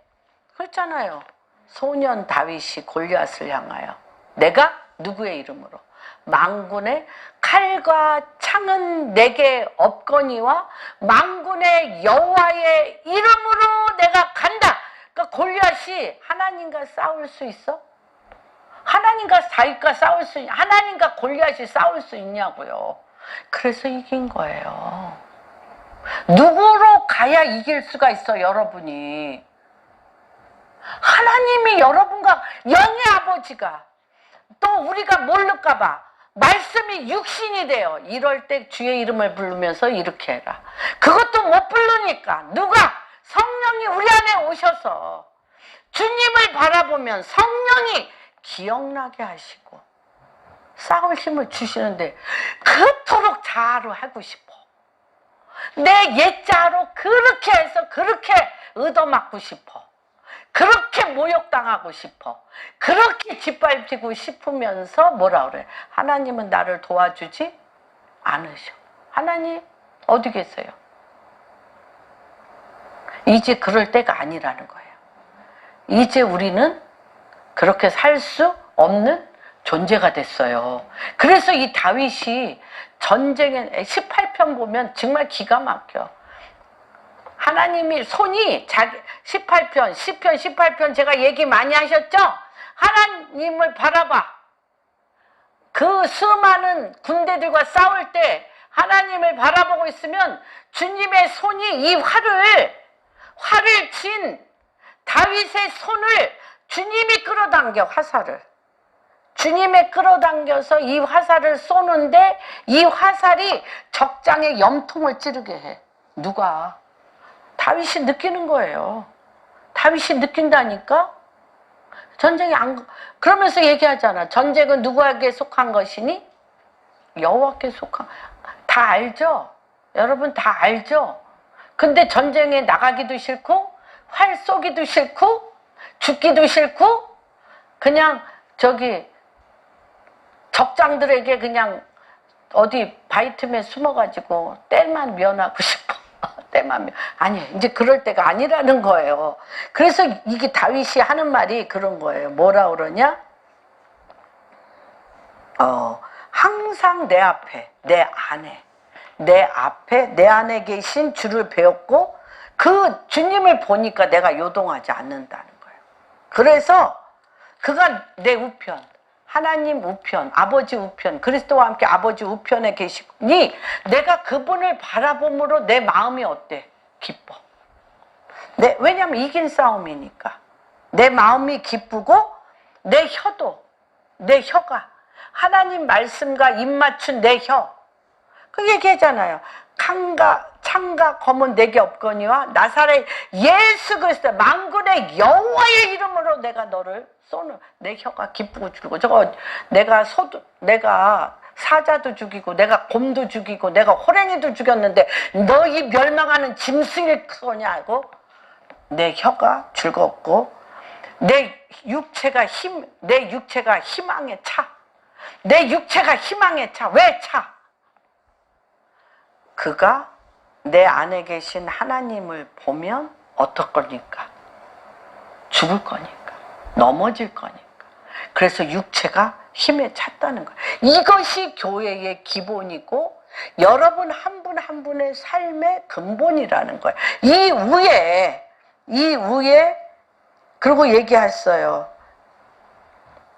그렇잖아요. 소년 다윗이 골리앗을 향하여 내가 누구의 이름으로? 만군의 칼과 창은 내게 없거니와 만군의 여호와의 이름으로 내가 간다. 그러니까 골리앗이 하나님과 싸울 수 있어? 하나님과 다윗과 싸울 수, 하나님과 골리앗이 싸울 수 있냐고요. 그래서 이긴 거예요. 누구로 가야 이길 수가 있어, 여러분이? 하나님이 여러분과 영의 아버지가, 또 우리가 모를까봐 말씀이 육신이 돼요. 이럴 때 주의 이름을 부르면서 이렇게 해라. 그것도 못 부르니까 누가? 성령이 우리 안에 오셔서 주님을 바라보면 성령이 기억나게 하시고 싸울 힘을 주시는데, 그토록 자아로 하고 싶어. 내 옛자로 그렇게 해서 그렇게 얻어맞고 싶어. 그렇게 모욕당하고 싶어. 그렇게 짓밟히고 싶으면서 뭐라 그래? 하나님은 나를 도와주지 않으셔. 하나님 어디 계세요? 이제 그럴 때가 아니라는 거예요. 이제 우리는 그렇게 살 수 없는 존재가 됐어요. 그래서 이 다윗이 전쟁에 18편 보면 정말 기가 막혀. 하나님이 손이 자기 18편, 10편, 18편 제가 얘기 많이 하셨죠? 하나님을 바라봐. 그 수많은 군대들과 싸울 때 하나님을 바라보고 있으면 주님의 손이 이 활을 친 다윗의 손을 주님이 끌어당겨, 화살을. 주님이 끌어당겨서 이 화살을 쏘는데 이 화살이 적장의 염통을 찌르게 해. 누가? 다윗이 느끼는 거예요. 다윗이 느낀다니까? 전쟁이 그러면서 얘기하잖아. 전쟁은 누구에게 속한 것이니? 여호와께 속한. 다 알죠? 여러분 다 알죠? 근데 전쟁에 나가기도 싫고 활 쏘기도 싫고 죽기도 싫고 그냥 적장들에게 그냥 어디 바위 틈에 숨어가지고 때만 면하고 싶어. 때만 아니, 이제 그럴 때가 아니라는 거예요. 그래서 이게 다윗이 하는 말이 그런 거예요. 뭐라 그러냐? 항상 내 앞에, 내 안에 계신 주를 배웠고 그 주님을 보니까 내가 요동하지 않는다는 거예요. 그래서 그가 내 우편, 하나님 우편, 아버지 우편, 그리스도와 함께 아버지 우편에 계시니 내가 그분을 바라봄으로 내 마음이 어때? 기뻐. 왜냐면 이긴 싸움이니까. 내 마음이 기쁘고 내 혀가 하나님 말씀과 입맞춘 내 혀. 그 얘기하잖아요. 창과 검은 내게 없거니와 나사렛 예수 그리스도 만군의 여호와의 이름으로 내가 너를 쏘는. 내 혀가 기쁘고 줄고. 저거 내가 사자도 죽이고 내가 곰도 죽이고 내가 호랭이도 죽였는데 너희 멸망하는 짐승일 거냐고. 내 혀가 즐겁고 내 육체가 희망에 차. 내 육체가 희망에 차. 왜 차? 그가 내 안에 계신 하나님을 보면 어떨 거니까? 죽을 거니까. 넘어질 거니까. 그래서 육체가 힘에 찼다는 거예요. 이것이 교회의 기본이고 여러분 한 분 한 분의 삶의 근본이라는 거예요. 이 위에 그리고 얘기했어요.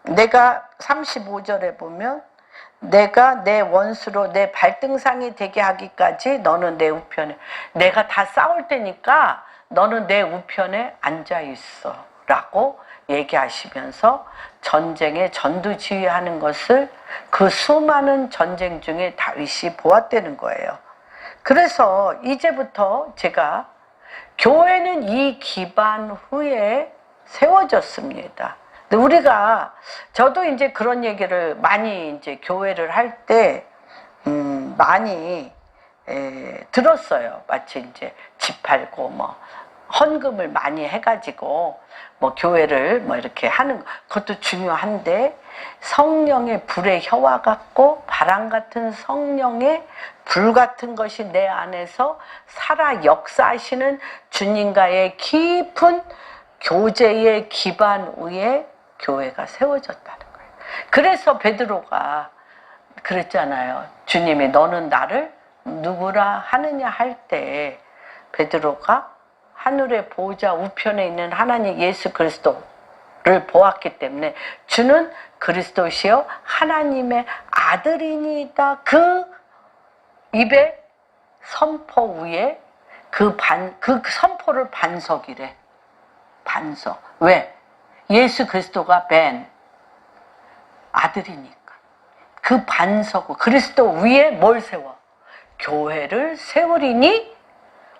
내가 35절에 보면 내가 내 원수로 내 발등상이 되게 하기까지 너는 내 우편에, 내가 다 싸울 테니까 너는 내 우편에 앉아있어 라고 얘기하시면서 전쟁에 전두지휘하는 것을 그 수많은 전쟁 중에 다윗이 보았다는 거예요. 그래서 이제부터 제가 교회는 이 기반 후에 세워졌습니다. 우리가, 저도 이제 그런 얘기를 많이 이제 교회를 할 때, 많이, 들었어요. 마치 이제 집 팔고 뭐, 헌금을 많이 해가지고, 뭐, 교회를 뭐 이렇게 하는 거, 그것도 중요한데, 성령의 불의 혀와 같고, 바람 같은 성령의 불 같은 것이 내 안에서 살아 역사하시는 주님과의 깊은 교제의 기반 위에 교회가 세워졌다는 거예요. 그래서 베드로가 그랬잖아요. 주님이 너는 나를 누구라 하느냐 할 때 베드로가 하늘의 보호자 우편에 있는 하나님 예수 그리스도를 보았기 때문에 주는 그리스도시요 하나님의 아들이니이다. 그 입에 선포 위에 그 선포를 반석이래. 반석. 왜? 예수 그리스도가 벤 아들이니까. 그 반석, 그리스도 위에 뭘 세워? 교회를 세우리니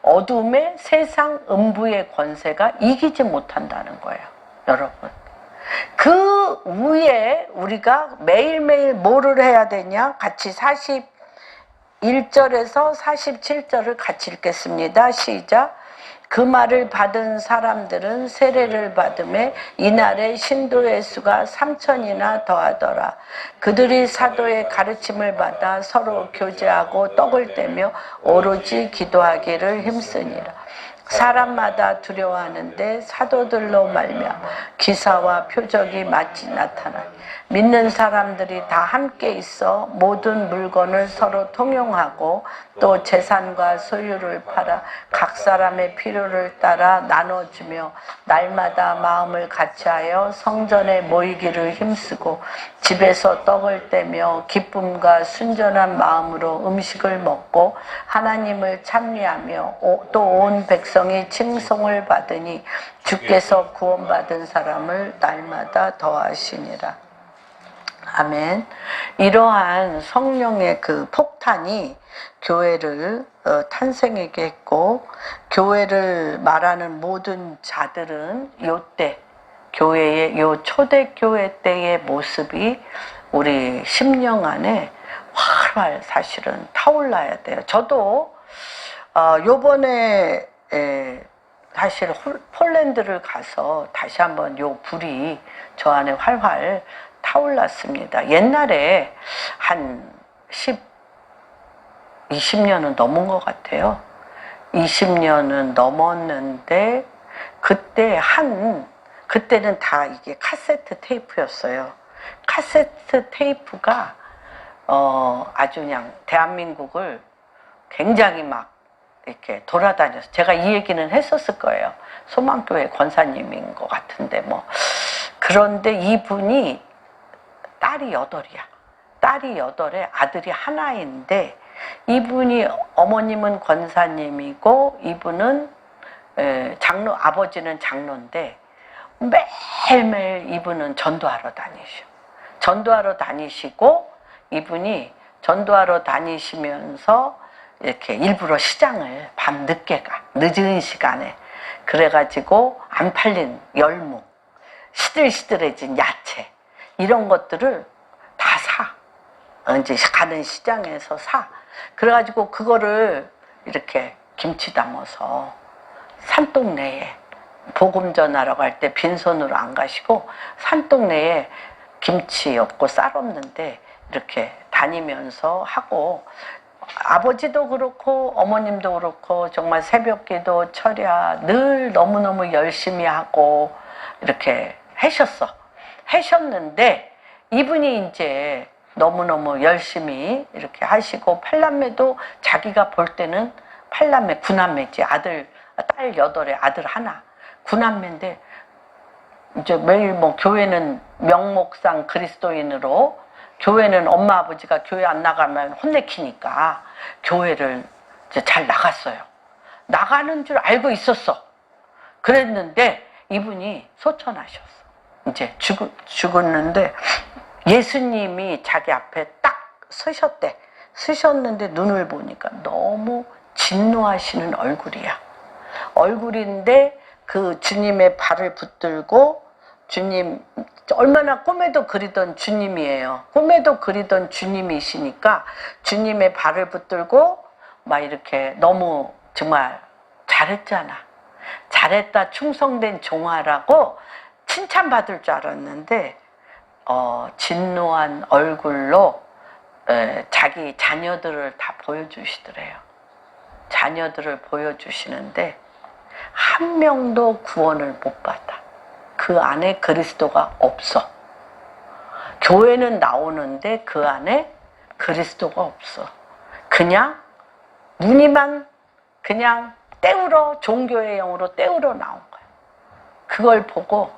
어둠의 세상 음부의 권세가 이기지 못한다는 거예요. 여러분. 그 위에 우리가 매일매일 뭐를 해야 되냐? 같이 41절에서 47절을 같이 읽겠습니다. 시작. 그 말을 받은 사람들은 세례를 받음에 이날에 신도의 수가 3,000이나 더하더라. 그들이 사도의 가르침을 받아 서로 교제하고 떡을 떼며 오로지 기도하기를 힘쓰니라. 사람마다 두려워하는데 사도들로 말미암아 기사와 표적이 마치 나타나니 믿는 사람들이 다 함께 있어 모든 물건을 서로 통용하고 또 재산과 소유를 팔아 각 사람의 필요를 따라 나눠주며 날마다 마음을 같이하여 성전에 모이기를 힘쓰고 집에서 떡을 떼며 기쁨과 순전한 마음으로 음식을 먹고 하나님을 찬미하며 또 온 백성이 칭송을 받으니 주께서 구원받은 사람을 날마다 더하시니라. 아멘. 이러한 성령의 그 폭탄이 교회를 탄생하게 했고, 교회를 말하는 모든 자들은 요때 교회의 요 초대교회 때의 모습이 우리 심령 안에 활활 사실은 타올라야 돼요. 저도 요번에 사실 폴란드를 가서 다시 한번 요 불이 저 안에 활활 타올랐습니다. 옛날에 한 20년은 넘은 것 같아요. 20년은 넘었는데 그때는 다 이게 카세트 테이프였어요. 카세트 테이프가 아주 그냥 대한민국을 굉장히 막 이렇게 돌아다녀서 제가 이 얘기는 했었을 거예요. 소망교회 권사님인 것 같은데 뭐. 그런데 이분이 딸이 8이야. 딸이 8에 아들이 하나인데 이분이 어머님은 권사님이고 이분은 장로, 아버지는 장로인데 매일매일 이분은 전도하러 다니셔. 전도하러 다니시고 이분이 전도하러 다니시면서 이렇게 일부러 시장을 밤 늦게 가. 늦은 시간에. 그래가지고 안 팔린 열무, 시들시들해진 야채 이런 것들을 다 사. 이제 가는 시장에서 사. 그래가지고 그거를 이렇게 김치 담아서 산동네에 복음 전하러 갈 때 빈손으로 안 가시고 산동네에 김치 없고 쌀 없는데 이렇게 다니면서 하고, 아버지도 그렇고 어머님도 그렇고 정말 새벽기도 철야 늘 너무너무 열심히 하고 이렇게 하셨는데, 이분이 이제 너무너무 열심히 이렇게 하시고, 팔남매도 자기가 볼 때는 팔남매, 구남매지, 딸 8에 아들 하나, 구남매인데 이제 매일 뭐 교회는 명목상 그리스도인으로, 교회는 엄마 아버지가 교회 안 나가면 혼내키니까 교회를 이제 잘 나갔어요. 나가는 줄 알고 있었어. 그랬는데 이분이 소천하셨어. 이제 죽었는데 예수님이 자기 앞에 딱 서셨대. 서셨는데 눈을 보니까 너무 진노하시는 얼굴이야. 얼굴인데 그 주님의 발을 붙들고, 주님 얼마나 꿈에도 그리던 주님이에요. 꿈에도 그리던 주님이시니까 주님의 발을 붙들고 막 이렇게 너무 정말 잘했잖아. 잘했다, 충성된 종아라고 칭찬받을 줄 알았는데 진노한 얼굴로 자기 자녀들을 다 보여주시더래요. 자녀들을 보여주시는데 한 명도 구원을 못 받아. 그 안에 그리스도가 없어. 교회는 나오는데 그 안에 그리스도가 없어. 그냥 무늬만 그냥 때우러, 종교의 영으로 때우러 나온 거야. 그걸 보고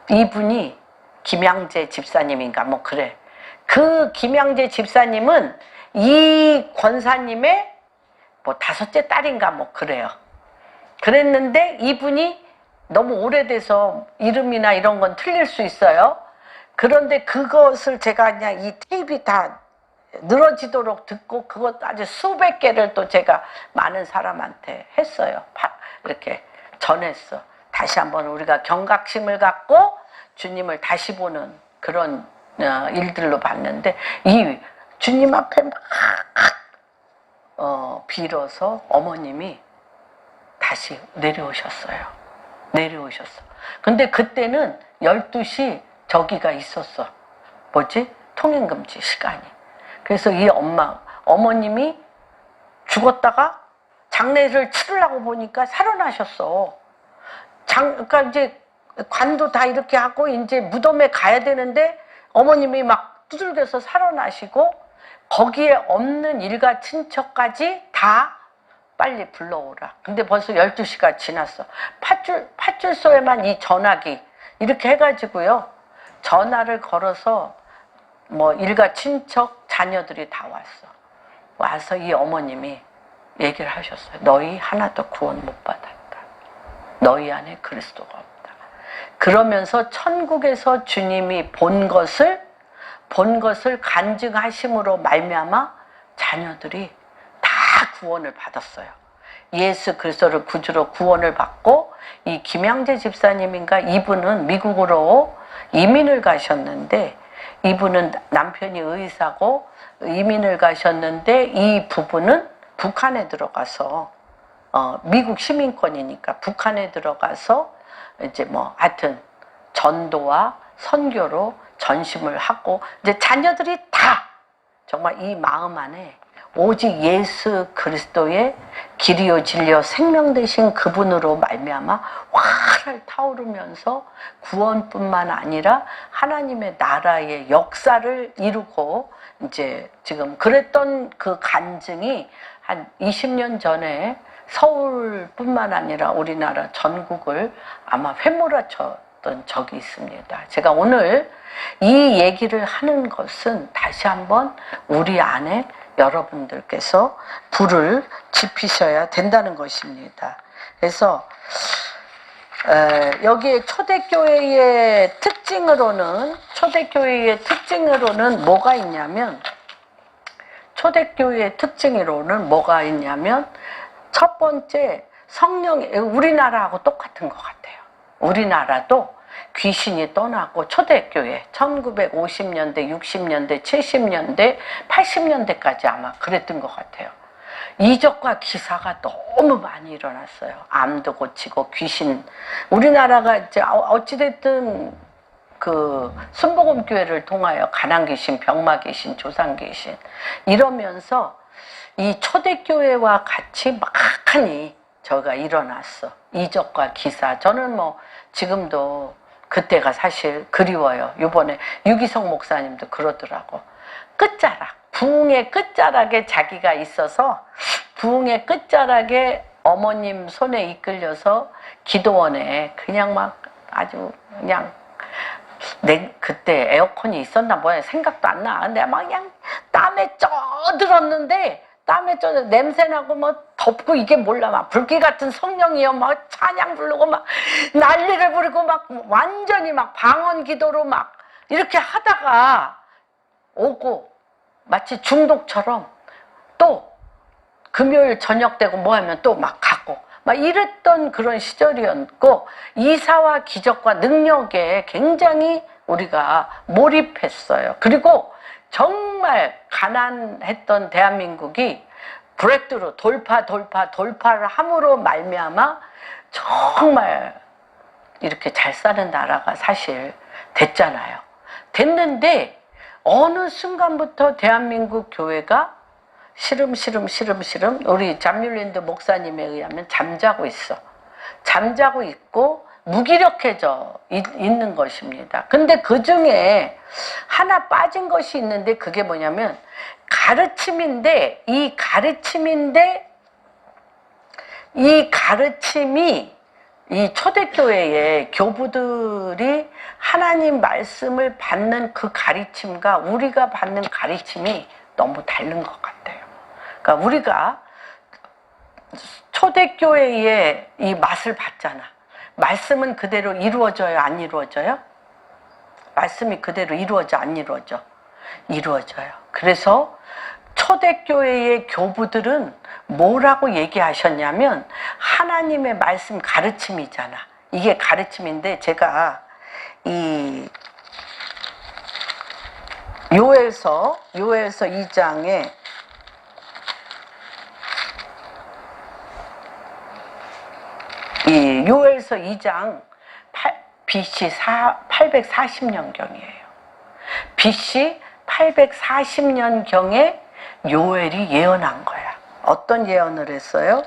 이분이 김양재 집사님인가 뭐 그래. 그 김양재 집사님은 이 권사님의 뭐 5째 딸인가 뭐 그래요. 그랬는데 이분이 너무 오래돼서 이름이나 이런 건 틀릴 수 있어요. 그런데 그것을 제가 그냥 이 테이프 다 늘어지도록 듣고, 그것 아주 수백 개를 또 제가 많은 사람한테 했어요. 이렇게 전했어. 다시 한번 우리가 경각심을 갖고 주님을 다시 보는 그런 일들로 봤는데, 이 주님 앞에 막 빌어서 어머님이 다시 내려오셨어요. 근데 그때는 12시 저기가 있었어. 뭐지? 통행금지 시간이. 그래서 이 어머님이 죽었다가 장례를 치르려고 보니까 살아나셨어. 그러니까 이제 관도 다 이렇게 하고 이제 무덤에 가야 되는데 어머님이 막 두들겨서 살아나시고, 거기에 없는 일가 친척까지 다 빨리 불러오라. 근데 벌써 12시가 지났어. 파출소에만 이 전화기 이렇게 해가지고요, 전화를 걸어서 뭐 일가 친척 자녀들이 다 와서 이 어머님이 얘기를 하셨어요. 너희 하나도 구원 못 받았다. 너희 안에 그리스도가 없다. 그러면서 천국에서 주님이 본 것을 간증하심으로 말미암아 자녀들이 다 구원을 받았어요. 예수 그리스도를 구주로 구원을 받고, 이 김양재 집사님인가, 이분은 미국으로 이민을 가셨는데, 이분은 남편이 의사고 이민을 가셨는데, 이 부부는 북한에 들어가서 미국 시민권이니까 북한에 들어가서 이제 뭐 하여튼 전도와 선교로 전심을 하고, 이제 자녀들이 다 정말 이 마음 안에 오직 예수 그리스도의 길이요 진리요 생명 되신 그분으로 말미암아 활활 타오르면서 구원뿐만 아니라 하나님의 나라의 역사를 이루고, 이제 지금 그랬던 그 간증이 한 20년 전에 서울뿐만 아니라 우리나라 전국을 아마 휘몰아쳤던 적이 있습니다. 제가 오늘 이 얘기를 하는 것은 다시 한번 우리 안에 여러분들께서 불을 지피셔야 된다는 것입니다. 그래서 여기에 초대교회의 특징으로는 뭐가 있냐면, 첫 번째, 우리나라하고 똑같은 것 같아요. 우리나라도 귀신이 떠나고 초대교회 1950년대, 60년대, 70년대, 80년대까지 아마 그랬던 것 같아요. 이적과 기사가 너무 많이 일어났어요. 암도 고치고 귀신. 우리나라가 이제 어찌됐든 그 순복음교회를 통하여 가난 귀신, 병마 귀신, 조상 귀신 이러면서 이 초대교회와 같이 막하니 저가 일어났어. 이적과 기사. 저는 뭐 지금도 그때가 사실 그리워요. 이번에 유기성 목사님도 그러더라고. 끝자락, 부흥의 끝자락에 자기가 있어서 부흥의 끝자락에 어머님 손에 이끌려서 기도원에 그냥 막 아주 그냥 그때 에어컨이 있었나 뭐야 생각도 안 나. 근데 막 그냥 땀에 쪄들었는데 땀에 쪄 냄새나고 뭐 덥고 이게 몰라. 막 불길 같은 성령이요. 막 찬양 부르고 막 난리를 부르고 막 완전히 막 방언 기도로 막 이렇게 하다가 오고 마치 중독처럼 또 금요일 저녁 되고 뭐 하면 또 막 가고 막 이랬던 그런 시절이었고 이사와 기적과 능력에 굉장히 우리가 몰입했어요. 그리고 정말 가난했던 대한민국이 브레이크로 돌파를 함으로 말미암아 정말 이렇게 잘 사는 나라가 사실 됐잖아요. 됐는데 어느 순간부터 대한민국 교회가 시름 우리 잠률랜드 목사님에 의하면 잠자고 있어. 잠자고 있고 무기력해져 있는 것입니다. 근데 그 중에 하나 빠진 것이 있는데 그게 뭐냐면 가르침인데 이 가르침이 이 초대교회의 교부들이 하나님 말씀을 받는 그 가르침과 우리가 받는 가르침이 너무 다른 것 같아요. 그러니까 우리가 초대교회의 이 맛을 봤잖아. 말씀은 그대로 이루어져요, 안 이루어져요? 말씀이 그대로 이루어져, 안 이루어져? 이루어져요. 그래서 초대교회의 교부들은 뭐라고 얘기하셨냐면 하나님의 말씀 가르침이잖아. 이게 가르침인데 제가 이 요엘서 2장에 이 요엘서 2장 BC 840년경이에요. BC 840년경에 요엘이 예언한 거야. 어떤 예언을 했어요?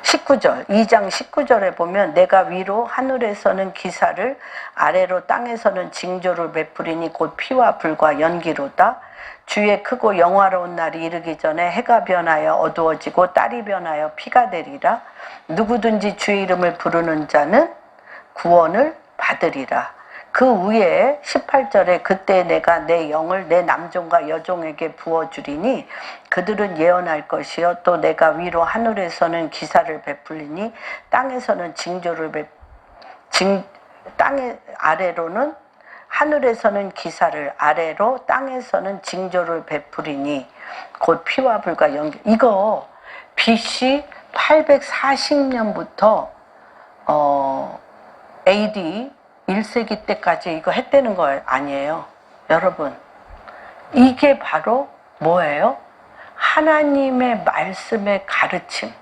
19절, 2장 19절에 보면 내가 위로 하늘에서는 기사를 아래로 땅에서는 징조를 베푸리니 곧 피와 불과 연기로다. 주의 크고 영화로운 날이 이르기 전에 해가 변하여 어두워지고 달이 변하여 피가 되리라. 누구든지 주의 이름을 부르는 자는 구원을 받으리라. 그 위에 18절에 그때 내가 내 영을 내 남종과 여종에게 부어주리니 그들은 예언할 것이요 또 내가 위로 하늘에서는 기사를 베풀리니 땅에서는 징조를 땅에 아래로는 하늘에서는 기사를 아래로 땅에서는 징조를 베풀이니 곧 피와 불과 연기. 이거 BC 840년부터 AD 1세기 때까지 이거 했다는 거 아니에요. 여러분, 이게 바로 뭐예요? 하나님의 말씀의 가르침.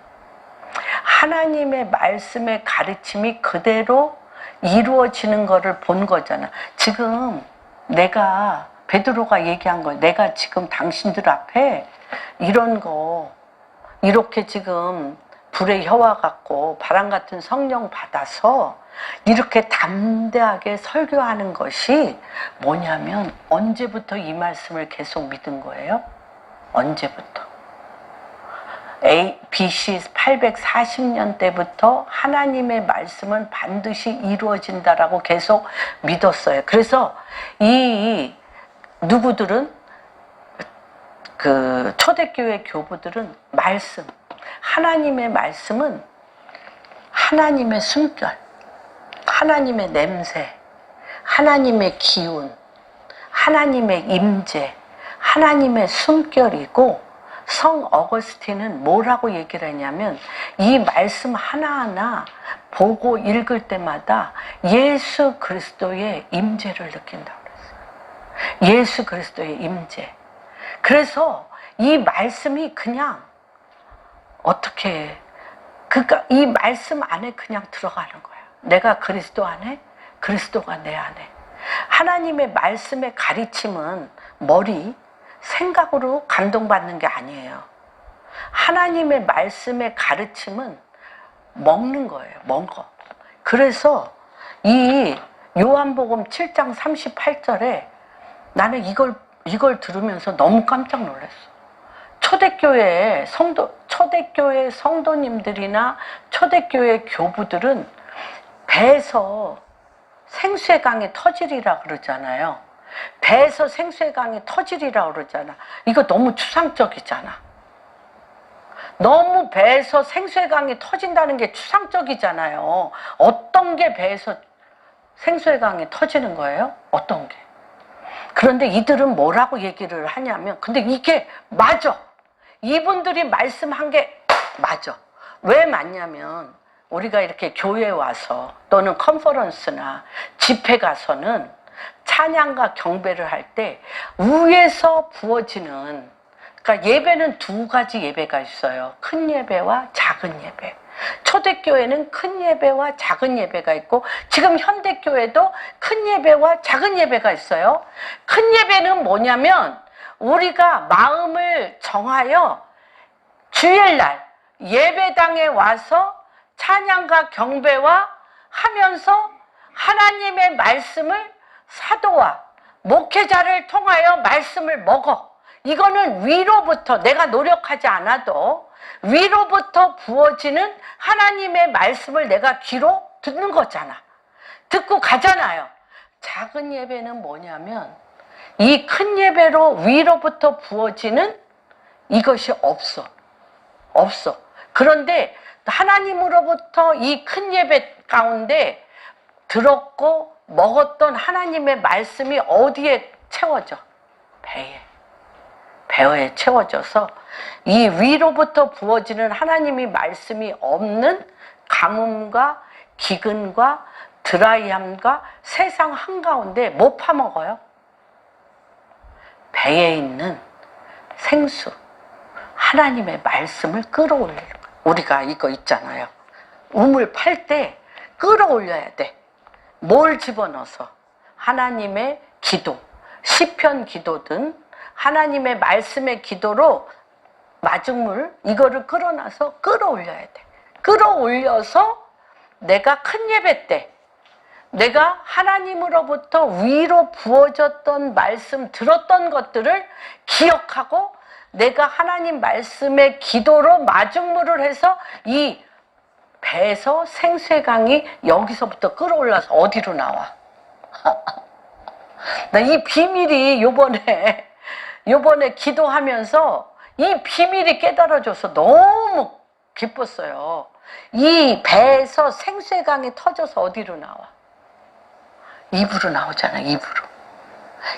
하나님의 말씀의 가르침이 그대로 이루어지는 거를 본 거잖아. 지금 내가 베드로가 얘기한 거, 내가 지금 당신들 앞에 이런 거 이렇게 지금 불의 혀와 같고 바람 같은 성령 받아서 이렇게 담대하게 설교하는 것이 뭐냐면 언제부터 이 말씀을 계속 믿은 거예요? 언제부터? BC 840년 때부터 하나님의 말씀은 반드시 이루어진다라고 계속 믿었어요. 그래서 이 누구들은 그 초대교회 교부들은 말씀, 하나님의 말씀은 하나님의 숨결, 하나님의 냄새, 하나님의 기운, 하나님의 임재, 하나님의 숨결이고 성 어거스틴은 뭐라고 얘기를 했냐면 이 말씀 하나하나 보고 읽을 때마다 예수 그리스도의 임재를 느낀다고 그랬어요. 예수 그리스도의 임재. 그래서 이 말씀이 그냥 어떻게 그러니까 이 말씀 안에 그냥 들어가는 거야. 내가 그리스도 안에, 그리스도가 내 안에. 하나님의 말씀의 가르침은 머리, 생각으로 감동받는 게 아니에요. 하나님의 말씀의 가르침은 먹는 거예요. 먹어. 그래서 이 요한복음 7장 38절에 나는 이걸 들으면서 너무 깜짝 놀랐어. 초대교회 성도님들이나 초대교회 교부들은 배에서 생수의 강이 터지리라 그러잖아요. 배에서 생수의 강이 터지리라 그러잖아. 이거 너무 추상적이잖아. 너무 배에서 생수의 강이 터진다는 게 추상적이잖아요. 어떤 게 배에서 생수의 강이 터지는 거예요? 어떤 게? 그런데 이들은 뭐라고 얘기를 하냐면, 근데 이게 맞아. 이분들이 말씀한 게 맞아. 왜 맞냐면 우리가 이렇게 교회에 와서 또는 컨퍼런스나 집회 가서는 찬양과 경배를 할 때 위에서 부어지는, 그러니까 예배는 두 가지 예배가 있어요. 큰 예배와 작은 예배. 초대교회는 큰 예배와 작은 예배가 있고, 지금 현대교회도 큰 예배와 작은 예배가 있어요. 큰 예배는 뭐냐면 우리가 마음을 정하여 주일날 예배당에 와서 찬양과 경배와 하면서 하나님의 말씀을 사도와 목회자를 통하여 말씀을 먹어. 이거는 위로부터, 내가 노력하지 않아도 위로부터 부어지는 하나님의 말씀을 내가 귀로 듣는 거잖아. 듣고 가잖아요. 작은 예배는 뭐냐면 이 큰 예배로 위로부터 부어지는 이것이 없어. 그런데 하나님으로부터 이 큰 예배 가운데 들었고 먹었던 하나님의 말씀이 어디에 채워져? 배에 채워져서 이 위로부터 부어지는 하나님의 말씀이 없는 가뭄과 기근과 드라이함과 세상 한가운데 못 파먹어요. 배에 있는 생수, 하나님의 말씀을 끌어올리는 거예요. 우리가 이거 있잖아요. 우물 팔 때 끌어올려야 돼. 뭘 집어넣어서? 하나님의 기도, 시편 기도든 하나님의 말씀의 기도로 마중물 이거를 끌어놔서 끌어올려야 돼. 끌어올려서 내가 큰 예배 때 내가 하나님으로부터 위로 부어졌던 말씀 들었던 것들을 기억하고 내가 하나님 말씀의 기도로 마중물을 해서 이 배에서 생수의 강이 여기서부터 끌어올라서 어디로 나와? 나 이 비밀이 요번에 기도하면서 이 비밀이 깨달아져서 너무 기뻤어요. 이 배에서 생수의 강이 터져서 어디로 나와? 입으로 나오잖아.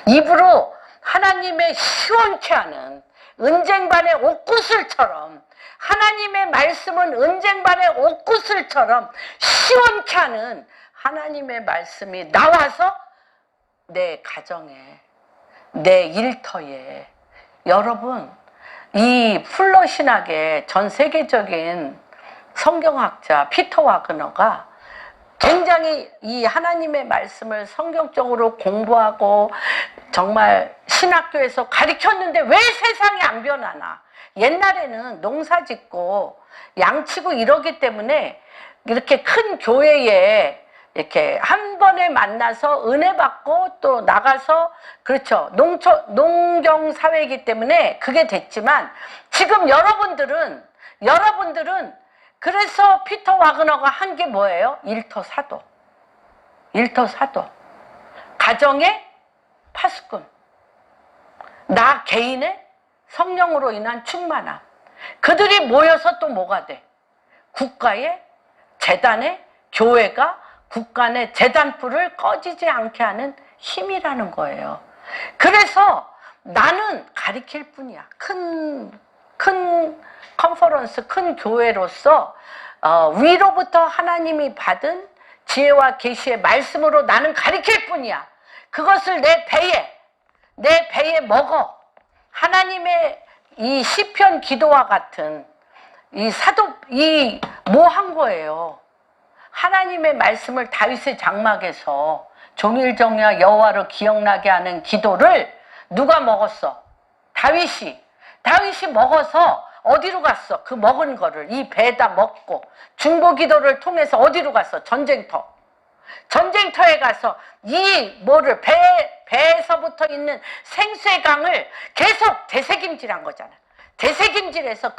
입으로 하나님의 시원케 하는 은쟁반의 옷구슬처럼, 하나님의 말씀은 은쟁반의 옷구슬처럼 시원케 하는 하나님의 말씀이 나와서 내 가정에, 내 일터에. 여러분, 이 플러신학의 전 세계적인 성경학자 피터 와그너가 굉장히 이 하나님의 말씀을 성경적으로 공부하고 정말 신학교에서 가르쳤는데 왜 세상이 안 변하나? 옛날에는 농사 짓고 양치고 이러기 때문에 이렇게 큰 교회에 이렇게 한 번에 만나서 은혜 받고 또 나가서, 그렇죠, 농경 사회이기 때문에 그게 됐지만, 지금 여러분들은 그래서 피터 와그너가 한 게 뭐예요? 일터 사도. 가정의 파수꾼. 나 개인의 성령으로 인한 충만함. 그들이 모여서 또 뭐가 돼? 국가의 재단의, 교회가 국간의 재단불을 꺼지지 않게 하는 힘이라는 거예요. 그래서 나는 가리킬 뿐이야. 큰 컨퍼런스, 큰 교회로서 위로부터 하나님이 받은 지혜와 계시의 말씀으로 나는 가리킬 뿐이야. 그것을 내 배에 먹어. 하나님의 이 시편 기도와 같은 이 뭐 한 거예요. 하나님의 말씀을 다윗의 장막에서 종일종일 여호와를 기억나게 하는 기도를 누가 먹었어? 다윗이 먹어서 어디로 갔어? 그 먹은 거를 이 배에다 먹고 중보기도를 통해서 어디로 갔어? 전쟁터에 가서 이 뭐를 배에서부터 있는 생수의 강을 계속 되새김질한 거잖아. 되새김질해서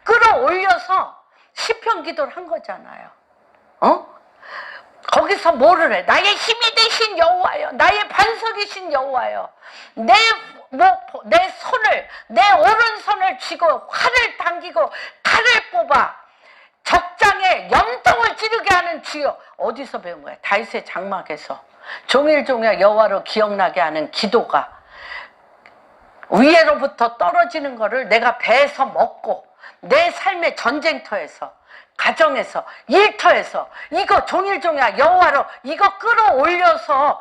끌어올려서 시편 기도를 한 거잖아요. 거기서 뭐를 해? 나의 힘이 되신 여호와여, 나의 반석이신 여호와여, 내 오른손을 쥐고 활을 당기고 칼을 뽑아 적장에 염통을 찌르게 하는 주여. 어디서 배운 거야? 다윗의 장막에서 종일종일 여호와로 기억나게 하는 기도가 위에로부터 떨어지는 거를 내가 배에서 먹고 내 삶의 전쟁터에서, 가정에서, 일터에서 이거 종일종일 여호와로 이거 끌어올려서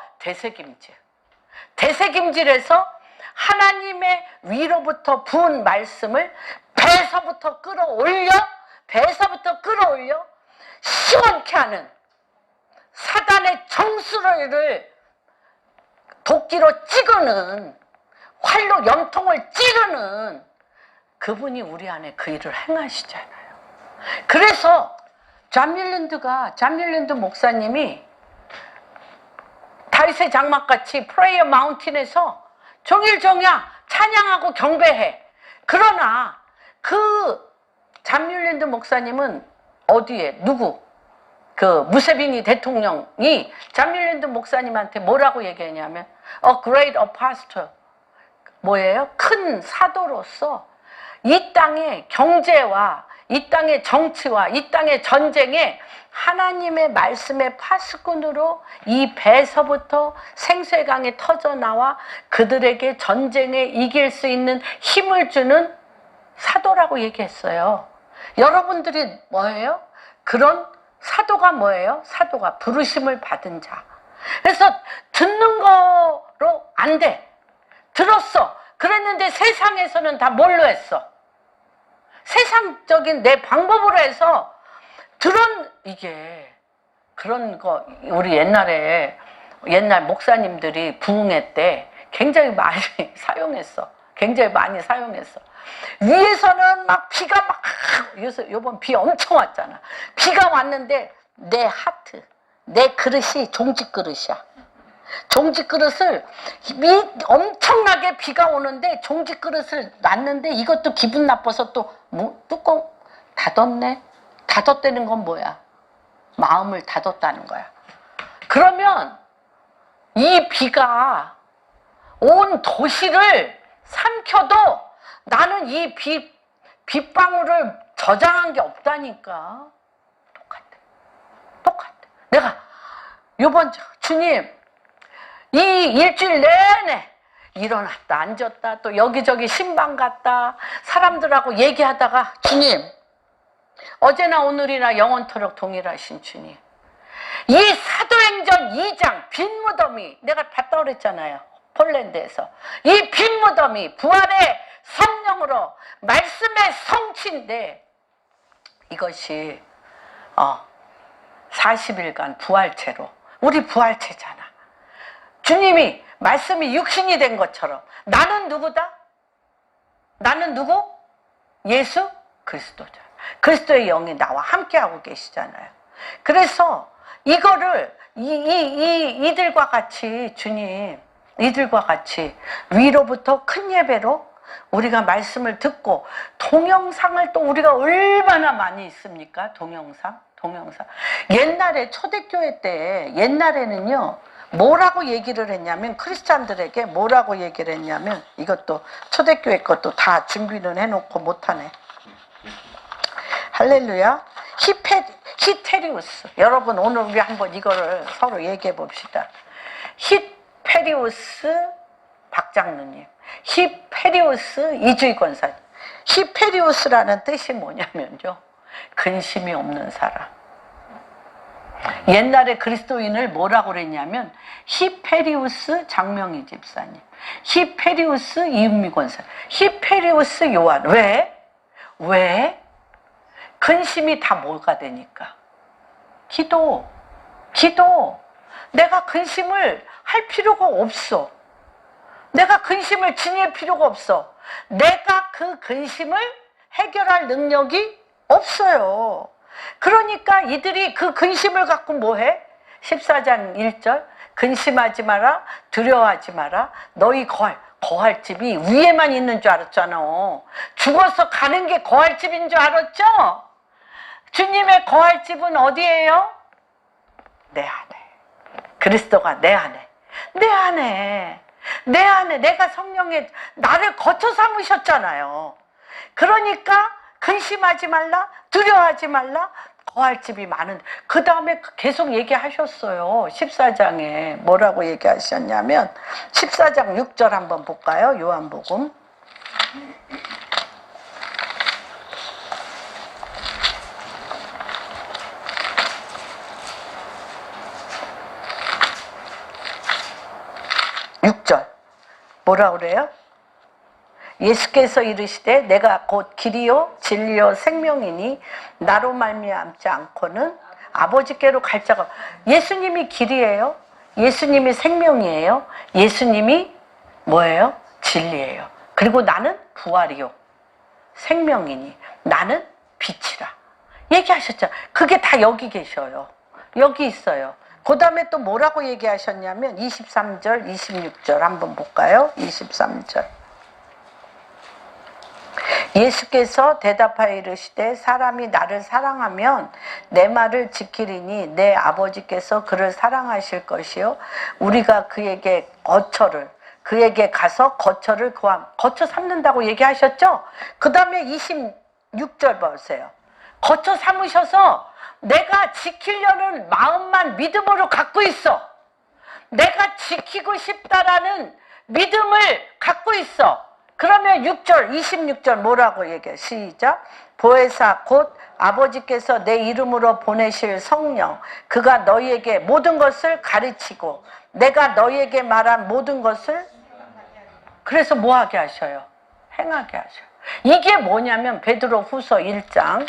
되새김질해서 하나님의 위로부터 부은 말씀을 배에서부터 끌어올려 시원케 하는 사단의 정수를 도끼로 찌르는, 활로 염통을 찌르는 그분이 우리 안에 그 일을 행하시잖아요. 그래서 잠밀랜드 목사님이 다윗의 장막같이 프레이어 마운틴에서 종일종일 찬양하고 경배해. 그러나 그 잠밀랜드 목사님은 어디에 그 무세비니 대통령이 잠밀랜드 목사님한테 뭐라고 얘기했냐면 A great apostle, 뭐예요? 큰 사도로서 이 땅의 경제와 이 땅의 정치와 이 땅의 전쟁에 하나님의 말씀의 파수꾼으로 이 배에서부터 생수의 강에 터져나와 그들에게 전쟁에 이길 수 있는 힘을 주는 사도라고 얘기했어요. 여러분들이 뭐예요? 그런 사도가 뭐예요? 사도가 부르심을 받은 자. 그래서 듣는 거로 안 돼. 들었어. 그랬는데 세상에서는 다 뭘로 했어? 세상적인 내 방법으로 해서 이게 그런 거 우리 옛날 목사님들이 부흥회 때 굉장히 많이 사용했어. 위에서는 막 비가 막 요번 비 엄청 왔잖아. 비가 왔는데 내 하트, 내 그릇이 종지 그릇이야. 종지 그릇을 엄청나게 비가 오는데 종지 그릇을 놨는데 이것도 기분 나빠서 또 뚜껑 닫았네. 닫았다는 건 뭐야? 마음을 닫았다는 거야. 그러면 이 비가 온 도시를 삼켜도 나는 이 빗방울을 저장한 게 없다니까. 똑같아. 내가 요번 주님 이 일주일 내내 일어났다 앉았다 또 여기저기 신방 갔다 사람들하고 얘기하다가 주님, 어제나 오늘이나 영원토록 동일하신 주님, 이 사도행전 2장 빈무더미, 내가 봤다 그랬잖아요. 폴란드에서 이 빈무더미 부활의 성령으로 말씀의 성취인데 이것이 40일간 부활체로, 우리 부활체잖아. 주님이 말씀이 육신이 된 것처럼 나는 누구다? 나는 누구? 예수 그리스도잖아. 그리스도의 영이 나와 함께하고 계시잖아요. 그래서 이거를 이들과 같이 주님, 이들과 같이 위로부터 큰 예배로 우리가 말씀을 듣고 동영상을 또 우리가 얼마나 많이 있습니까? 동영상. 옛날에 초대교회 때 옛날에는요. 뭐라고 얘기를 했냐면 크리스찬들에게 뭐라고 얘기를 했냐면 이것도 초대교회 것도 다 준비는 해놓고 못하네. 할렐루야. 히테리우스. 여러분 오늘 우리 한번 이거를 서로 얘기해 봅시다. 히페리우스 박장로님, 히페리우스 이주희 권사님. 히페리우스라는 뜻이 뭐냐면요, 근심이 없는 사람. 옛날에 그리스도인을 뭐라고 그랬냐면 히페리우스 장명희 집사님, 히페리우스 이은미 권사, 히페리우스 요한. 왜? 근심이 다 뭐가 되니까? 기도. 내가 근심을 할 필요가 없어. 내가 근심을 지닐 필요가 없어. 내가 그 근심을 해결할 능력이 없어요. 그러니까 이들이 그 근심을 갖고 뭐해? 14장 1절 근심하지 마라, 두려워하지 마라. 너희 거할 집이 위에만 있는 줄 알았잖아. 죽어서 가는 게 거할 집인 줄 알았죠? 주님의 거할 집은 어디예요? 내 안에. 그리스도가 내 안에. 내가 성령의 나를 거쳐 삼으셨잖아요. 그러니까 근심하지 말라, 두려워하지 말라. 거할 집이 많은데 그 다음에 계속 얘기하셨어요. 14장에 뭐라고 얘기하셨냐면 14장 6절 한번 볼까요? 요한복음 6절 뭐라고 그래요? 예수께서 이르시되 내가 곧 길이요 진리요 생명이니 나로 말미암지 않고는 아버지께로 갈 자가. 예수님이 길이에요. 예수님이 생명이에요. 예수님이 뭐예요? 진리예요. 그리고 나는 부활이요 생명이니 나는 빛이라 얘기하셨죠. 그게 다 여기 계셔요. 여기 있어요. 그 다음에 또 뭐라고 얘기하셨냐면 23절 26절 한번 볼까요? 23절 예수께서 대답하여 이르시되 사람이 나를 사랑하면 내 말을 지키리니 내 아버지께서 그를 사랑하실 것이요 우리가 그에게 가서 거처를 거처 삼는다고 얘기하셨죠? 그 다음에 26절 보세요. 거처 삼으셔서 내가 지키려는 마음만 믿음으로 갖고 있어. 내가 지키고 싶다라는 믿음을 갖고 있어. 그러면 6절 26절 뭐라고 얘기해? 시작. 보혜사 곧 아버지께서 내 이름으로 보내실 성령 그가 너희에게 모든 것을 가르치고 내가 너희에게 말한 모든 것을 그래서 뭐하게 하셔요? 행하게 하셔요. 이게 뭐냐면 베드로후서 1장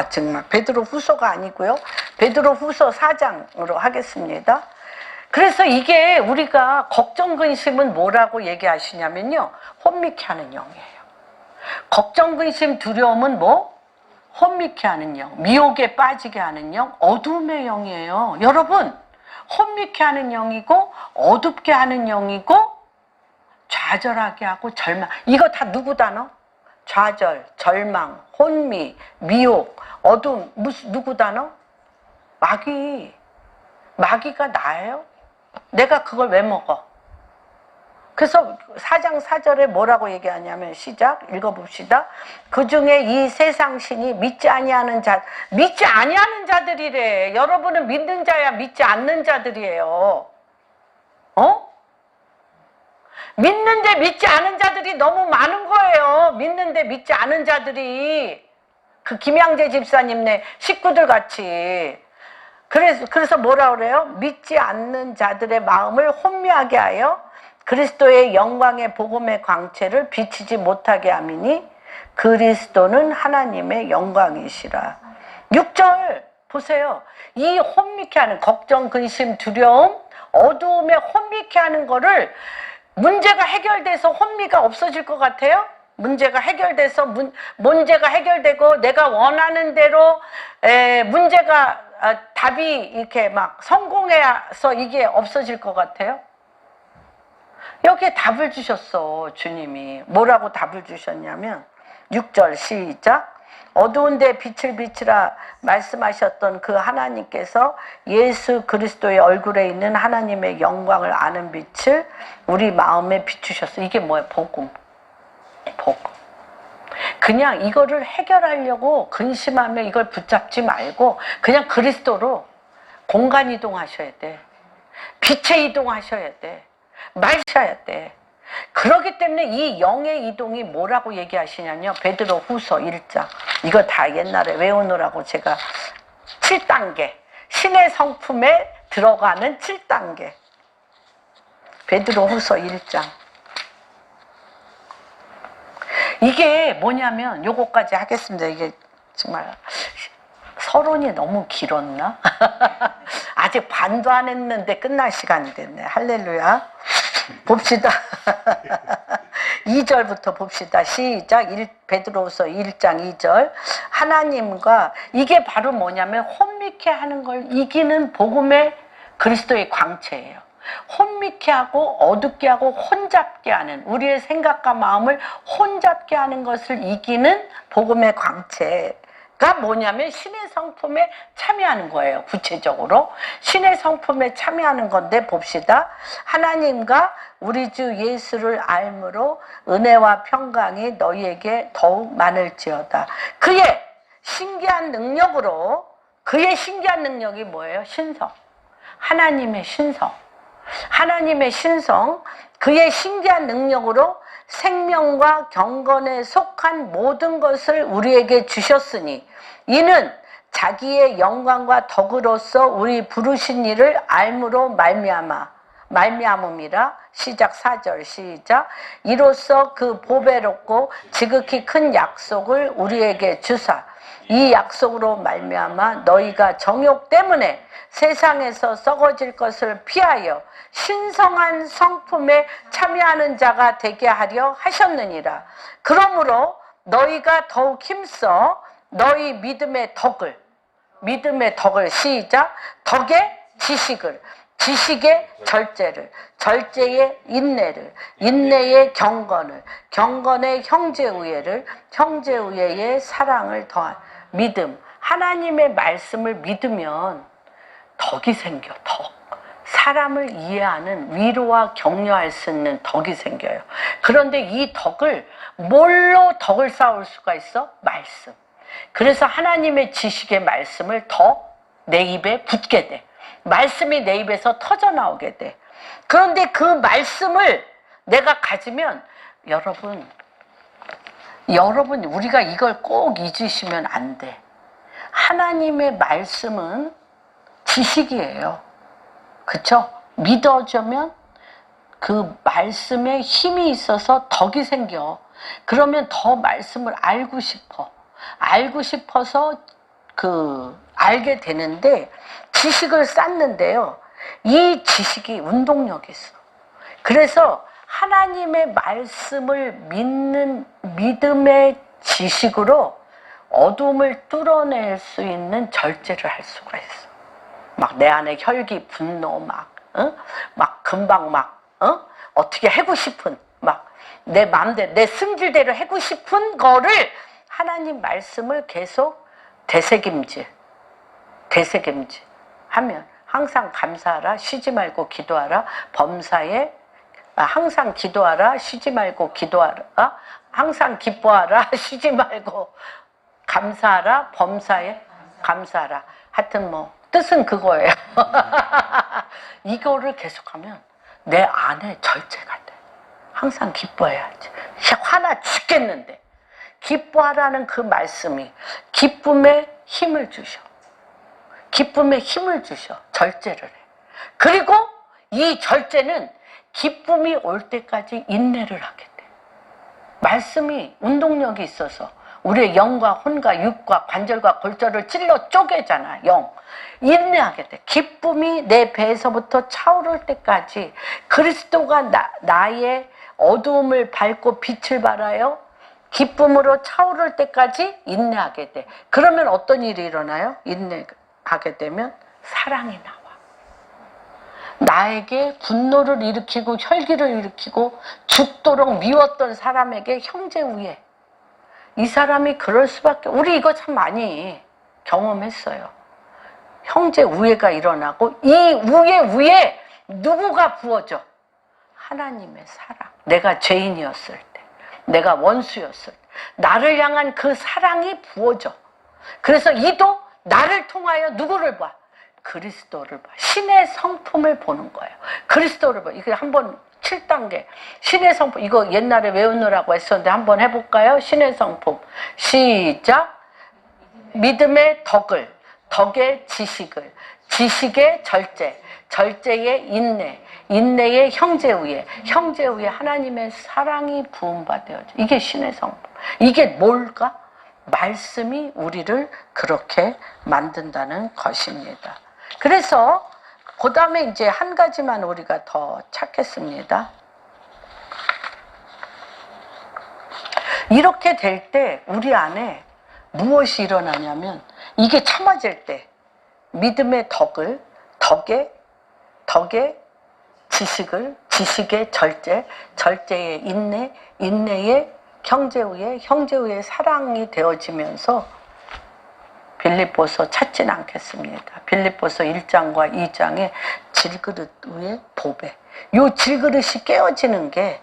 정말 베드로후서가 아니고요. 베드로후서 4장으로 하겠습니다. 그래서 이게 우리가 걱정 근심은 뭐라고 얘기하시냐면요. 혼미케 하는 영이에요. 걱정 근심 두려움은 뭐? 혼미케 하는 영, 미혹에 빠지게 하는 영, 어둠의 영이에요. 여러분, 혼미케 하는 영이고 어둡게 하는 영이고 좌절하게 하고 절망. 이거 다 누구 단어? 좌절, 절망, 혼미, 미혹, 어둠, 누구 단어? 마귀가 나예요? 내가 그걸 왜 먹어? 그래서 4장 4절에 뭐라고 얘기하냐면 시작 읽어봅시다. 그 중에 이 세상 신이 믿지 아니하는 자들이래. 여러분은 믿는 자야 믿지 않는 자들이에요. 믿는데 믿지 않은 자들이 너무 많은 거예요. 믿는데 믿지 않은 자들이 그 김양재 집사님네 식구들 같이. 그래서 뭐라 그래요? 믿지 않는 자들의 마음을 혼미하게 하여 그리스도의 영광의 복음의 광채를 비치지 못하게 함이니 그리스도는 하나님의 영광이시라. 6절 보세요. 이 혼미케 하는 걱정, 근심, 두려움, 어두움에 혼미케 하는 거를 문제가 해결돼서 혼미가 없어질 것 같아요? 문제가 해결되고 내가 원하는 대로 문제가 답이 이렇게 막 성공해서 이게 없어질 것 같아요? 여기에 답을 주셨어. 주님이 뭐라고 답을 주셨냐면 6절 시작. 어두운데 빛을 비치라 말씀하셨던 그 하나님께서 예수 그리스도의 얼굴에 있는 하나님의 영광을 아는 빛을 우리 마음에 비추셨어. 이게 뭐야? 복음. 그냥 이거를 해결하려고 근심하며 이걸 붙잡지 말고 그냥 그리스도로 공간 이동하셔야 돼. 빛에 이동하셔야 돼. 마셔야 돼. 그렇기 때문에 이 영의 이동이 뭐라고 얘기하시냐면 베드로후서 1장. 이거 다 옛날에 외우느라고 제가 7단계 신의 성품의 들어가는 7단계. 베드로후서 1장. 이게 뭐냐면 요거까지 하겠습니다. 이게 정말 서론이 너무 길었나? 아직 반도 안 했는데 끝날 시간이 됐네. 할렐루야. 봅시다. 2절부터 봅시다. 시작. 베드로후서 1장 2절. 하나님과, 이게 바로 뭐냐면 혼미케 하는 걸 이기는 복음의 그리스도의 광채예요. 혼미케 하고 어둡게 하고 혼잡게 하는, 우리의 생각과 마음을 혼잡게 하는 것을 이기는 복음의 광채가 뭐냐면 신의 성품에 참여하는 거예요. 구체적으로 신의 성품에 참여하는 건데 봅시다. 하나님과 우리 주 예수를 알므로 은혜와 평강이 너희에게 더욱 많을지어다. 그의 신기한 능력으로, 그의 신기한 능력이 뭐예요? 신성. 하나님의 신성. 하나님의 신성, 그의 신기한 능력으로 생명과 경건에 속한 모든 것을 우리에게 주셨으니 이는 자기의 영광과 덕으로서 우리 부르신 이를 알므로 말미암음이라. 시작. 4절 시작. 이로써 그 보배롭고 지극히 큰 약속을 우리에게 주사 이 약속으로 말미암아 너희가 정욕 때문에 세상에서 썩어질 것을 피하여 신성한 성품에 참여하는 자가 되게 하려 하셨느니라. 그러므로 너희가 더욱 힘써 너희 믿음의 덕을 시작. 덕의 지식을, 지식의 절제를, 절제의 인내를, 인내의 경건을, 경건의 형제우애를, 형제우애의 사랑을 더한 믿음. 하나님의 말씀을 믿으면 덕이 생겨. 덕. 사람을 이해하는, 위로와 격려할 수 있는 덕이 생겨요. 그런데 이 덕을, 뭘로 덕을 쌓을 수가 있어? 말씀. 그래서 하나님의 지식의 말씀을 더 내 입에 붙게 돼. 말씀이 내 입에서 터져 나오게 돼. 그런데 그 말씀을 내가 가지면, 여러분 우리가 이걸 꼭 잊으시면 안 돼. 하나님의 말씀은 지식이에요. 그쵸? 믿어주면 그 말씀에 힘이 있어서 덕이 생겨. 그러면 더 말씀을 알고 싶어서 알게 되는데, 지식을 쌓는데요, 이 지식이 운동력이 있어. 그래서 하나님의 말씀을 믿는 믿음의 지식으로 어둠을 뚫어낼 수 있는 절제를 할 수가 있어. 막 내 안에 혈기, 분노, 막 금방 어떻게 하고 싶은, 막 내 마음대로, 내 승질대로 하고 싶은 거를 하나님 말씀을 계속 되새김질 하면, 항상 감사하라, 쉬지 말고 기도하라, 항상 기도하라, 쉬지 말고 기도하라, 항상 기뻐하라, 쉬지 말고 감사하라, 범사에 감사하라. 하여튼 뜻은 그거예요. 이거를 계속하면 내 안에 절제가 돼. 항상 기뻐해야지. 화나 죽겠는데 기뻐하라는 그 말씀이 기쁨에 힘을 주셔. 절제를 해. 그리고 이 절제는 기쁨이 올 때까지 인내를 하게 돼. 말씀이 운동력이 있어서 우리의 영과 혼과 육과 관절과 골절을 찔러 쪼개잖아. 인내하게 돼. 기쁨이 내 배에서부터 차오를 때까지, 그리스도가 나의 어두움을 밟고 빛을 발하여 기쁨으로 차오를 때까지 인내하게 돼. 그러면 어떤 일이 일어나요? 인내하게 되면 사랑이 나와. 나에게 분노를 일으키고 혈기를 일으키고 죽도록 미웠던 사람에게 형제우애. 이 사람이 그럴 수밖에, 우리 이거 참 많이 경험했어요. 형제우애가 일어나고, 이 우애 위에 누구가 부어져? 하나님의 사랑. 내가 죄인이었을 때, 내가 원수였을 때 나를 향한 그 사랑이 부어져. 그래서 이도 나를 통하여 누구를 봐? 그리스도를 봐. 신의 성품을 보는 거예요. 그리스도를 봐. 이거 한번 7단계. 신의 성품. 이거 옛날에 외우느라고 했었는데 한번 해볼까요? 신의 성품. 시작. 믿음의 덕을, 덕의 지식을, 지식의 절제, 절제의 인내, 인내의 형제우애, 형제우애 하나님의 사랑이 부음받아야죠. 이게 신의 성품. 이게 뭘까? 말씀이 우리를 그렇게 만든다는 것입니다. 그래서 그 다음에 이제 한 가지만 우리가 더 찾겠습니다. 이렇게 될 때 우리 안에 무엇이 일어나냐면, 이게 참아질 때 믿음의 덕의 지식을, 지식의 절제, 절제의 인내, 인내의 형제우애, 형제우애 사랑이 되어지면서 빌립보서 찾진 않겠습니다. 빌립보서 1장과 2장에 질그릇 위에 보배. 요 질그릇이 깨어지는 게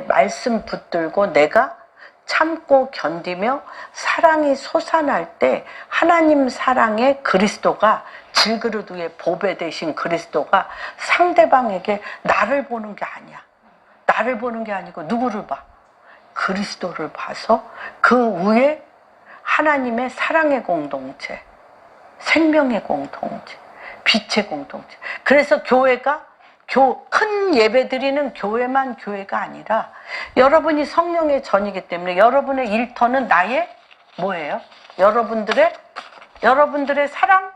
말씀 붙들고 내가 참고 견디며 사랑이 솟아날 때 하나님 사랑의 그리스도가, 질그릇 위에 보배 되신 그리스도가 상대방에게 나를 보는 게 아니야. 나를 보는 게 아니고 누구를 봐? 그리스도를 봐서 그 위에 하나님의 사랑의 공동체, 생명의 공동체, 빛의 공동체. 그래서 교회가 큰 예배 드리는 교회만 교회가 아니라 여러분이 성령의 전이기 때문에 여러분의 일터는 나의 뭐예요? 여러분들의 사랑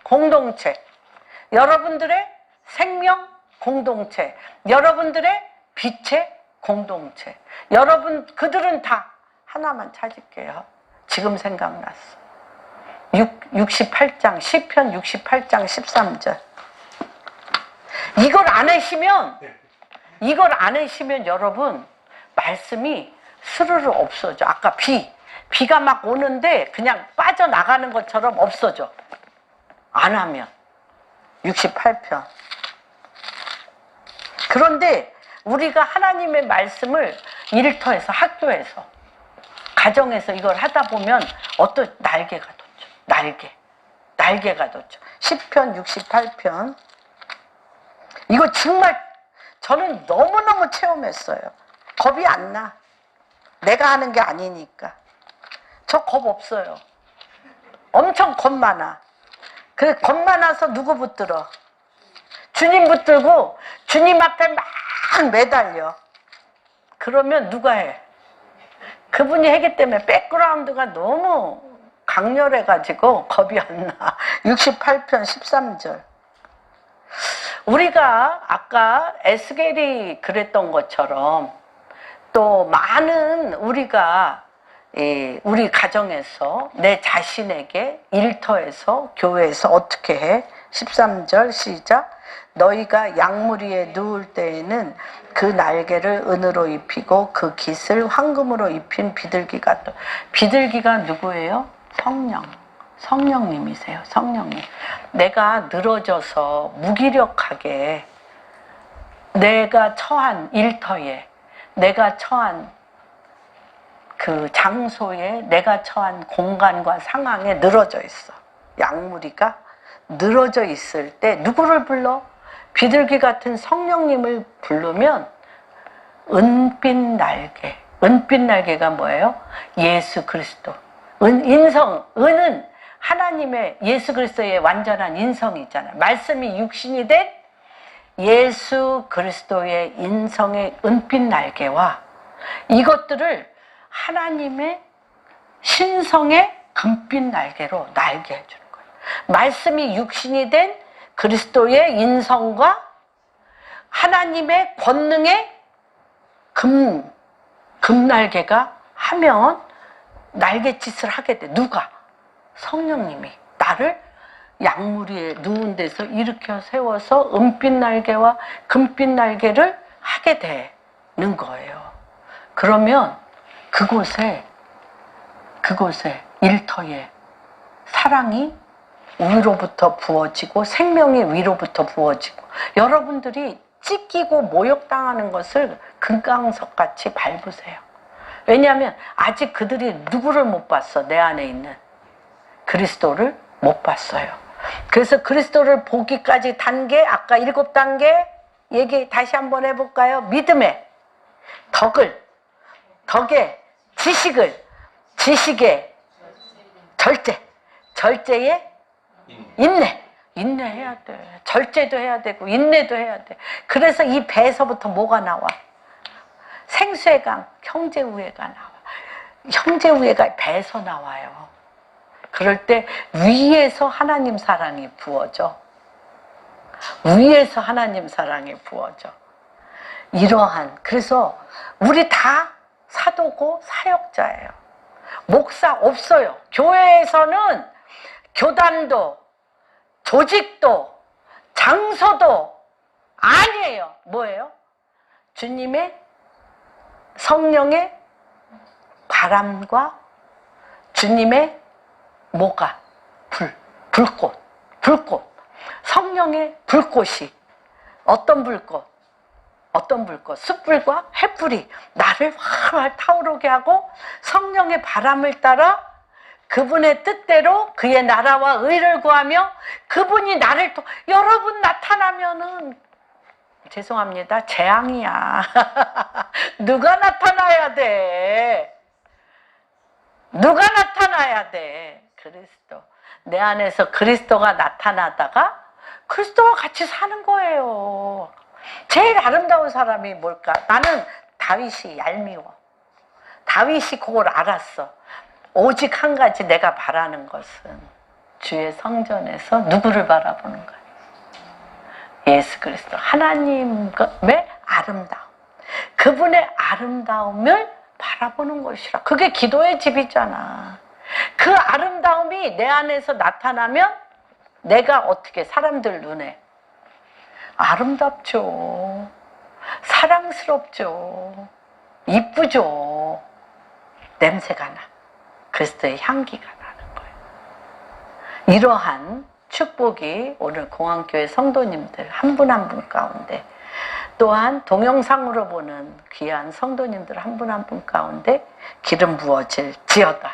공동체, 여러분들의 생명 공동체, 여러분들의 빛의 공동체. 여러분, 그들은 다 하나만 찾을게요. 지금 생각났어. 68장, 시편 68장 13절. 이걸 안 하시면 여러분, 말씀이 스르르 없어져. 아까 비가 막 오는데 그냥 빠져나가는 것처럼 없어져. 안 하면. 68편. 그런데 우리가 하나님의 말씀을 일터에서, 학교에서, 가정에서 이걸 하다 보면 어떤 날개가 돋죠. 날개가 돋죠. 시편 68편. 이거 정말 저는 너무너무 체험했어요. 겁이 안 나. 내가 하는 게 아니니까. 저 겁 없어요. 엄청 겁 많아. 그래, 겁 많아서 누구 붙들어? 주님 붙들고 주님 앞에 막 매달려. 그러면 누가 해? 그분이 하기 때문에 백그라운드가 너무 강렬해가지고 겁이 안 나. 68편 13절. 우리가 아까 에스겔이 그랬던 것처럼 또 많은 우리가 우리 가정에서 내 자신에게 일터에서 교회에서 어떻게 해? 13절 시작. 너희가 양무리에 누울 때에는 그 날개를 은으로 입히고 그 깃을 황금으로 입힌 비둘기가 또. 비둘기가 누구예요? 성령님이세요. 성령님. 내가 늘어져서 무기력하게 내가 처한 일터에, 내가 처한 그 장소에, 내가 처한 공간과 상황에 늘어져 있어. 양무리가 늘어져 있을 때 누구를 불러? 비둘기 같은 성령님을 부르면 은빛 날개. 은빛 날개가 뭐예요? 예수 그리스도. 은은 하나님의, 예수 그리스도의 완전한 인성이 있잖아요. 말씀이 육신이 된 예수 그리스도의 인성의 은빛 날개와 이것들을 하나님의 신성의 금빛 날개로 날게 해주는 거예요. 말씀이 육신이 된 그리스도의 인성과 하나님의 권능의 금날개가 하면 날갯짓을 하게 돼. 누가? 성령님이 나를 양무리에 누운 데서 일으켜 세워서 은빛 날개와 금빛 날개를 하게 되는 거예요. 그러면 그곳에 일터에 사랑이 위로부터 부어지고 생명이 위로부터 부어지고 여러분들이 찢기고 모욕당하는 것을 금강석같이 밟으세요. 왜냐하면 아직 그들이 누구를 못 봤어. 내 안에 있는 그리스도를 못 봤어요. 그래서 그리스도를 보기까지 단계, 아까 7단계 얘기 다시 한번 해볼까요? 믿음의 덕의 지식의 절제의 인내해야 돼. 절제도 해야 되고 인내도 해야 돼. 그래서 이 배에서부터 뭐가 나와? 생수의 강, 형제우애가 나와. 형제우애가 배에서 나와요. 그럴 때 위에서 하나님 사랑이 부어져. 위에서 하나님 사랑이 부어져. 이러한, 그래서 우리 다 사도고 사역자예요. 목사 없어요. 교회에서는 교단도 조직도 장소도 아니에요. 뭐예요? 주님의 성령의 바람과 주님의 뭐가? 불꽃. 성령의 불꽃이 어떤 불꽃? 숯불과 횃불이 나를 활활 타오르게 하고 성령의 바람을 따라 그분의 뜻대로 그의 나라와 의를 구하며 그분이 나를 또 여러분 나타나면은 죄송합니다. 재앙이야. 누가 나타나야 돼? 누가 나타나야 돼? 그리스도. 내 안에서 그리스도가 나타나다가 그리스도와 같이 사는 거예요. 제일 아름다운 사람이 뭘까? 나는 다윗이 얄미워. 다윗이 그걸 알았어. 오직 한 가지 내가 바라는 것은 주의 성전에서 누구를 바라보는 거야? 예수 그리스도. 하나님의 아름다움. 그분의 아름다움을 바라보는 것이라. 그게 기도의 집이잖아. 그 아름다움이 내 안에서 나타나면 내가 어떻게 사람들 눈에 아름답죠. 사랑스럽죠. 이쁘죠. 냄새가 나. 그리스도의 향기가 나는 거예요. 이러한 축복이 오늘 공항교회 성도님들 한 분 한 분 가운데, 또한 동영상으로 보는 귀한 성도님들 한 분 한 분 가운데 기름 부어질 지어다.